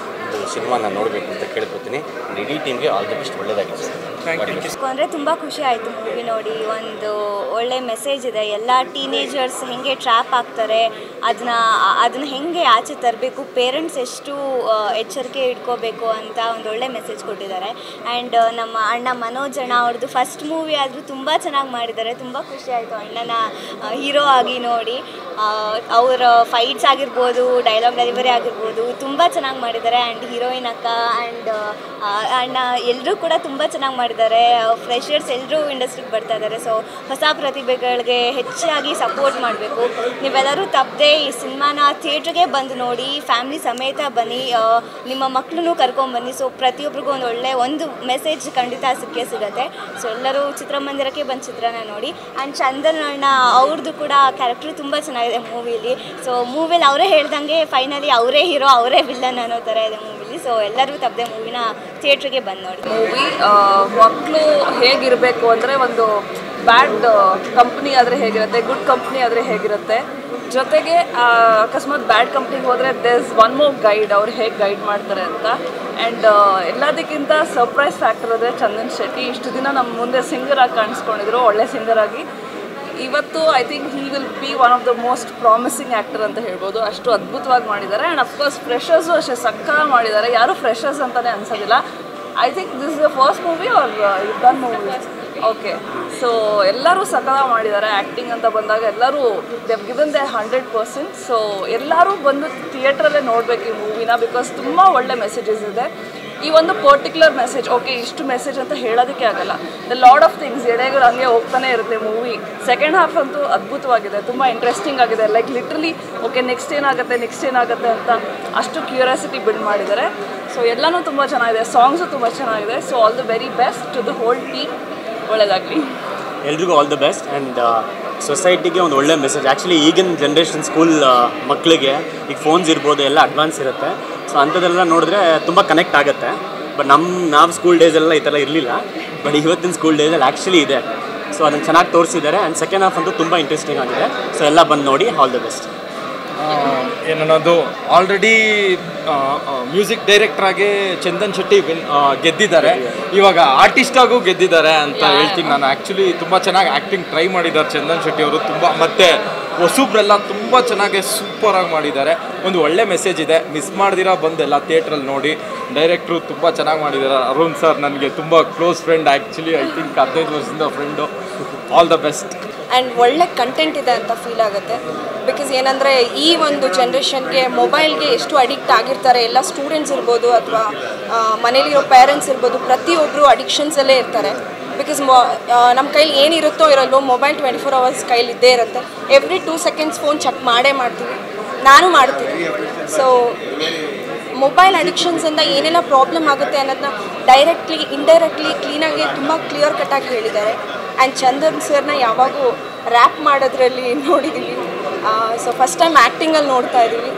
ಒಂದು ಸಿನಿಮಾನ ನೋಡಬೇಕು ಅಂತ ಕೇಳ್ಕೊತೀನಿ. ಇಡೀ ಟೀಮ್ಗೆ ಆಲ್ ದಿ ಬೆಸ್ಟ್. ಒಳ್ಳೆಯದಾಗಿದೆ ಸರ್. ಅಂದರೆ ತುಂಬ ಖುಷಿ ಆಯಿತು ಮೂವಿ ನೋಡಿ. ಒಂದು ಒಳ್ಳೆ ಮೆಸೇಜ್ ಇದೆ. ಎಲ್ಲ ಟೀನೇಜರ್ಸ್ ಹೆಂಗೆ ಟ್ರ್ಯಾಪ್ ಆಗ್ತಾರೆ, ಅದನ್ನ ಹೆಂಗೆ ಆಚೆ ತರಬೇಕು, ಪೇರೆಂಟ್ಸ್ ಎಷ್ಟು ಎಚ್ಚರಿಕೆ ಇಟ್ಕೋಬೇಕು ಅಂತ ಒಂದು ಒಳ್ಳೆ ಮೆಸೇಜ್ ಕೊಟ್ಟಿದ್ದಾರೆ. ಆ್ಯಂಡ್ ನಮ್ಮ ಅಣ್ಣ ಮನೋಜ್ ಅಣ್ಣ ಅವ್ರದ್ದು ಫಸ್ಟ್ ಮೂವಿ ಆದರೂ ತುಂಬ ಚೆನ್ನಾಗಿ ಮಾಡಿದ್ದಾರೆ. ತುಂಬ ಖುಷಿ ಆಯಿತು ಅಣ್ಣನ ಹೀರೋ ಆಗಿ ನೋಡಿ. ಅವರ ಫೈಟ್ಸ್ ಆಗಿರ್ಬೋದು, ಡೈಲಾಗ್ ಡೆಲಿವರಿ ಆಗಿರ್ಬೋದು ತುಂಬ ಚೆನ್ನಾಗಿ ಮಾಡಿದ್ದಾರೆ. ಆ್ಯಂಡ್ ಹೀರೋಯಿನ್ ಅಕ್ಕ ಆ್ಯಂಡ್ ಅಣ್ಣ ಎಲ್ಲರೂ ಕೂಡ ತುಂಬ ಚೆನ್ನಾಗಿ ಮಾಡಿದ್ದಾರೆ. ಫ್ರೆಷರ್ಸ್ ಎಲ್ಲರೂ ಇಂಡಸ್ಟ್ರಿಗೆ ಬರ್ತಾ ಇದ್ದಾರೆ. ಸೊ ಹೊಸ ಪ್ರತಿಭೆಗಳಿಗೆ ಹೆಚ್ಚಾಗಿ ಸಪೋರ್ಟ್ ಮಾಡಬೇಕು. ನೀವೆಲ್ಲರೂ ತಪ್ಪದೆ ಈ ಸಿನಿಮಾನ ಥಿಯೇಟ್ರಿಗೆ ಬಂದು ನೋಡಿ, ಫ್ಯಾಮಿಲಿ ಸಮೇತ ಬನ್ನಿ, ನಿಮ್ಮ ಮಕ್ಕಳನ್ನು ಕರ್ಕೊಂಡ್ಬನ್ನಿ. ಸೊ ಪ್ರತಿಯೊಬ್ಬರಿಗೂ ಒಂದು ಮೆಸೇಜ್ ಖಂಡಿತ ಸಿಗುತ್ತೆ. ಸೊ ಎಲ್ಲರೂ ಚಿತ್ರಮಂದಿರಕ್ಕೆ ಬಂದು ಚಿತ್ರನ ನೋಡಿ. ಆ್ಯಂಡ್ ಚಂದನ್ ಅಣ್ಣ ಅವ್ರದ್ದು ಕೂಡ ಕ್ಯಾರೆಕ್ಟರ್ ತುಂಬ ಚೆನ್ನಾಗಿದೆ ಮೂವಿಲಿ. ಸೊ ಮೂವಿಲಿ ಅವರೇ ಹೇಳ್ದಂಗೆ ಫೈನಲಿ ಅವರೇ ಹೀರೋ, ಅವರೇ ವಿಲ್ಲನ್ ಅನ್ನೋ ಥರ ಇದೆ ಮೂವಿಲಿ. ರಿಲೀಸ್. ಸೊ ಎಲ್ಲರೂ ತಪ್ಪದೆ ಮೂವಿನ ಥಿಯೇಟ್ರಿಗೆ ಬಂದು ನೋಡಿ. ಮೂವಿ ಮಕ್ಕಳು ಹೇಗಿರಬೇಕು ಅಂದರೆ ಒಂದು ಬ್ಯಾಡ್ ಕಂಪ್ನಿ ಆದರೆ ಹೇಗಿರುತ್ತೆ, ಗುಡ್ ಕಂಪ್ನಿ ಆದರೆ ಹೇಗಿರುತ್ತೆ, ಜೊತೆಗೆ ಅಕಸ್ಮಾತ್ ಬ್ಯಾಡ್ ಕಂಪ್ನಿಗೆ ಹೋದರೆ there is one more guide, ಅವ್ರು ಹೇಗೆ ಗೈಡ್ ಮಾಡ್ತಾರೆ ಅಂತ. ಆ್ಯಂಡ್ ಎಲ್ಲದಕ್ಕಿಂತ ಸರ್ಪ್ರೈಸ್ ಫ್ಯಾಕ್ಟರ್ ಅಂದರೆ ಚಂದನ್ ಶೆಟ್ಟಿ. ಇಷ್ಟು ದಿನ ನಮ್ಮ ಮುಂದೆ ಸಿಂಗರಾಗಿ ಕಾಣಿಸ್ಕೊಂಡಿದ್ರು, ಒಳ್ಳೆ ಸಿಂಗರಾಗಿ. ಇವತ್ತು I think he will be one of the most promising actor ಅಂತ ಹೇಳ್ಬೋದು. ಅಷ್ಟು ಅದ್ಭುತವಾಗಿ ಮಾಡಿದ್ದಾರೆ. ಆ್ಯಂಡ್ ಅಫ್ಕೋರ್ಸ್ ಫ್ರೆಷರ್ಸು ಅಷ್ಟೇ ಸಕ್ಕತ್ತಾಗಿ ಮಾಡಿದ್ದಾರೆ. ಯಾರೂ ಫ್ರೆಷರ್ಸ್ ಅಂತಲೇ ಅನ್ಸೋದಿಲ್ಲ. I think this is the first movie or done movie. Okay, so ಎಲ್ಲರೂ ಸಕ್ಕತ್ತಾಗಿ ಮಾಡಿದ್ದಾರೆ. ಆ್ಯಕ್ಟಿಂಗ್ ಅಂತ ಬಂದಾಗ ಎಲ್ಲರೂ ದೇವ್ ಗಿವನ್ ದೇ 100%. ಸೊ ಎಲ್ಲರೂ ಬಂದು ಥಿಯೇಟ್ರಲ್ಲೇ ನೋಡಬೇಕು ಈ ಮೂವಿನ, ಬಿಕಾಸ್ ತುಂಬ ಒಳ್ಳೆ ಮೆಸೇಜಸ್ ಇದೆ. ಈ ಒಂದು ಪರ್ಟಿಕ್ಯುಲರ್ ಮೆಸೇಜ್, ಓಕೆ ಇಷ್ಟು ಮೆಸೇಜ್ ಅಂತ ಹೇಳೋದಕ್ಕೆ ಆಗಲ್ಲ. ದ ಲಾಡ್ ಆಫ್ ಥಿಂಗ್ಸ್ ಎಡೆಗಳು ಹಂಗೆ ಹೋಗ್ತಾನೆ ಇರುತ್ತೆ ಮೂವಿ. ಸೆಕೆಂಡ್ ಹಾಫ್ ಅಂತೂ ಅದ್ಭುತವಾಗಿದೆ, ತುಂಬ ಇಂಟ್ರೆಸ್ಟಿಂಗ್ ಆಗಿದೆ. ಲೈಕ್ ಲಿಟ್ರಲಿ ಓಕೆ ನೆಕ್ಸ್ಟ್ ಏನಾಗುತ್ತೆ ಅಂತ ಅಷ್ಟು ಕ್ಯೂರಿಯಾಸಿಟಿ ಬಿಲ್ಡ್ ಮಾಡಿದ್ದಾರೆ. ಸೊ ಎಲ್ಲನೂ ತುಂಬ ಚೆನ್ನಾಗಿದೆ, ಸಾಂಗ್ಸು ತುಂಬ ಚೆನ್ನಾಗಿದೆ. So all the very best to the whole team. ಒಳ್ಳೆಯದಾಗಲಿ ಎಲ್ರಿಗೂ, ಆಲ್ ದ ಬೆಸ್ಟ್. ಆ್ಯಂಡ್ ಸೊಸೈಟಿಗೆ ಒಂದು ಒಳ್ಳೆ ಮೆಸೇಜ್. ಆ್ಯಕ್ಚುಲಿ ಈಗಿನ ಜನ್ರೇಷನ್ ಸ್ಕೂಲ್ ಮಕ್ಕಳಿಗೆ ಈಗ ಫೋನ್ಸ್ ಇರ್ಬೋದು, ಎಲ್ಲ ಅಡ್ವಾನ್ಸ್ ಇರುತ್ತೆ. ಸೊ ಅಂಥದ್ದೆಲ್ಲ ನೋಡಿದ್ರೆ ತುಂಬ ಕನೆಕ್ಟ್ ಆಗುತ್ತೆ. ಬಟ್ ನಾವು ಸ್ಕೂಲ್ ಡೇಸೆಲ್ಲ ಈ ಥರ ಇರಲಿಲ್ಲ, ಬಟ್ ಇವತ್ತಿನ ಸ್ಕೂಲ್ ಡೇಸಲ್ಲಿ ಆ್ಯಕ್ಚುಲಿ ಇದೆ. ಸೊ ಅದನ್ನು ಚೆನ್ನಾಗಿ ತೋರಿಸಿದ್ದಾರೆ. ಆ್ಯಂಡ್ ಸೆಕೆಂಡ್ ಹಾಫ್ ಅಂತೂ ತುಂಬ ಇಂಟ್ರೆಸ್ಟಿಂಗ್ ಆಗಿದೆ. ಸೊ ಎಲ್ಲ ಬಂದು ನೋಡಿ, ಆಲ್ ದ ಬೆಸ್ಟ್. ಏನನ್ನೋದು ಆಲ್ರೆಡಿ ಮ್ಯೂಸಿಕ್ ಡೈರೆಕ್ಟ್ರಾಗಿ ಚಂದನ್ ಶೆಟ್ಟಿ ಗೆದ್ದಿದ್ದಾರೆ, ಇವಾಗ ಆರ್ಟಿಸ್ಟಾಗೂ ಗೆದ್ದಿದ್ದಾರೆ ಅಂತ ಹೇಳ್ತೀನಿ ನಾನು. ಆ್ಯಕ್ಚುಲಿ ತುಂಬ ಚೆನ್ನಾಗಿ ಆ್ಯಕ್ಟಿಂಗ್ ಟ್ರೈ ಮಾಡಿದ್ದಾರೆ ಚಂದನ್ ಶೆಟ್ಟಿ ಅವರು. ತುಂಬ ಮತ್ತು ಹೊಸಬ್ರೆಲ್ಲ ತುಂಬ ಚೆನ್ನಾಗಿ ಸೂಪರಾಗಿ ಮಾಡಿದ್ದಾರೆ. ಒಂದು ಒಳ್ಳೆ ಮೆಸೇಜ್ ಇದೆ, ಮಿಸ್ ಮಾಡ್ದಿರಾ ಬಂದೆಲ್ಲ ಥಿಯೇಟ್ರಲ್ಲಿ ನೋಡಿ. ಡೈರೆಕ್ಟ್ರು ತುಂಬ ಚೆನ್ನಾಗಿ ಮಾಡಿದ್ದಾರೆ. ಅರುಣ್ ಸರ್ ನನಗೆ ತುಂಬ close friend. Actually I think 15 ವರ್ಷದಿಂದ friend. All the best. And ಒಳ್ಳೆ ಕಂಟೆಂಟ್ ಇದೆ ಅಂತ ಫೀಲ್ ಆಗುತ್ತೆ. ಬಿಕಾಸ್ ಏನಂದರೆ ಈ ಒಂದು ಜನ್ರೇಷನ್ಗೆ ಮೊಬೈಲ್ಗೆ ಎಷ್ಟು ಅಡಿಕ್ಟ್ ಆಗಿರ್ತಾರೆ, ಎಲ್ಲ ಸ್ಟೂಡೆಂಟ್ಸ್ ಇರ್ಬೋದು ಅಥವಾ ಮನೇಲಿರೋ ಪೇರೆಂಟ್ಸ್ ಇರ್ಬೋದು, ಪ್ರತಿಯೊಬ್ಬರು ಅಡಿಕ್ಷನ್ಸಲ್ಲೇ ಇರ್ತಾರೆ. ಬಿಕಾಸ್ ನಮ್ಮ ಕೈಲಿ ಏನಿರುತ್ತೋ ಇರಲ್ವೋ, ಮೊಬೈಲ್ 24 hours ಕೈಲಿ ಇದ್ದೇ ಇರುತ್ತೆ. ಎವ್ರಿ 2 seconds ಫೋನ್ ಚೆಕ್ ಮಾಡ್ತೀವಿ, ನಾನು ಮಾಡ್ತೀನಿ. ಸೊ ಮೊಬೈಲ್ ಅಡಿಕ್ಷನ್ಸಿಂದ ಏನೆಲ್ಲ ಪ್ರಾಬ್ಲಮ್ ಆಗುತ್ತೆ ಅನ್ನೋದನ್ನ ಡೈರೆಕ್ಟ್ಲಿ ಇಂಡೈರೆಕ್ಟ್ಲಿ ಕ್ಲೀನಾಗಿ ತುಂಬ ಕ್ಲಿಯರ್ ಕಟ್ಟಾಗಿ ಹೇಳಿದ್ದಾರೆ. ಆ್ಯಂಡ್ ಚಂದನ್ ಸರ್ನ ಯಾವಾಗೂ ರ್ಯಾಪ್ ಮಾಡೋದ್ರಲ್ಲಿ ನೋಡಿದ್ದೀವಿ. ಸೊ ಫಸ್ಟ್ ಟೈಮ್ ಆ್ಯಕ್ಟಿಂಗಲ್ಲಿ ನೋಡ್ತಾ ಇದ್ದೀವಿ.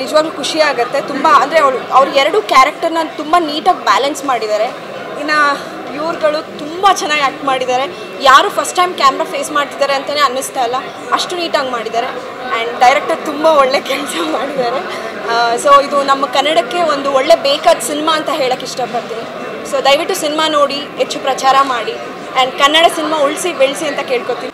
ನಿಜವಾಗ್ಲೂ ಖುಷಿ ಆಗುತ್ತೆ ತುಂಬ. ಅಂದರೆ ಅವ್ರು ಎರಡು ಕ್ಯಾರೆಕ್ಟರ್ನ ತುಂಬ ನೀಟಾಗಿ ಬ್ಯಾಲೆನ್ಸ್ ಮಾಡಿದ್ದಾರೆ. ಇನ್ನು ಇವ್ರುಗಳು ತುಂಬ ಚೆನ್ನಾಗಿ ಆ್ಯಕ್ಟ್ ಮಾಡಿದ್ದಾರೆ. ಯಾರು ಫಸ್ಟ್ ಟೈಮ್ ಕ್ಯಾಮ್ರಾ ಫೇಸ್ ಮಾಡ್ತಿದ್ದಾರೆ ಅಂತಲೇ ಅನ್ನಿಸ್ತಾ ಇಲ್ಲ, ಅಷ್ಟು ನೀಟಾಗಿ ಮಾಡಿದ್ದಾರೆ. ಆ್ಯಂಡ್ ಡೈರೆಕ್ಟರ್ ತುಂಬ ಒಳ್ಳೆ ಕೆಲಸ ಮಾಡಿದ್ದಾರೆ. ಸೊ ಇದು ನಮ್ಮ ಕನ್ನಡಕ್ಕೆ ಒಂದು ಒಳ್ಳೆ ಬೇಕಾದ ಸಿನಿಮಾ ಅಂತ ಹೇಳೋಕ್ಕೆ ಇಷ್ಟಪಡ್ತೀನಿ. ಸೊ ದಯವಿಟ್ಟು ಸಿನಿಮಾ ನೋಡಿ ಹೆಚ್ಚು ಪ್ರಚಾರ ಮಾಡಿ ಆ್ಯಂಡ್ ಕನ್ನಡ ಸಿನಿಮಾ ಉಳಿಸಿ ಬೆಳೆಸಿ ಅಂತ ಕೇಳ್ಕೊತೀನಿ.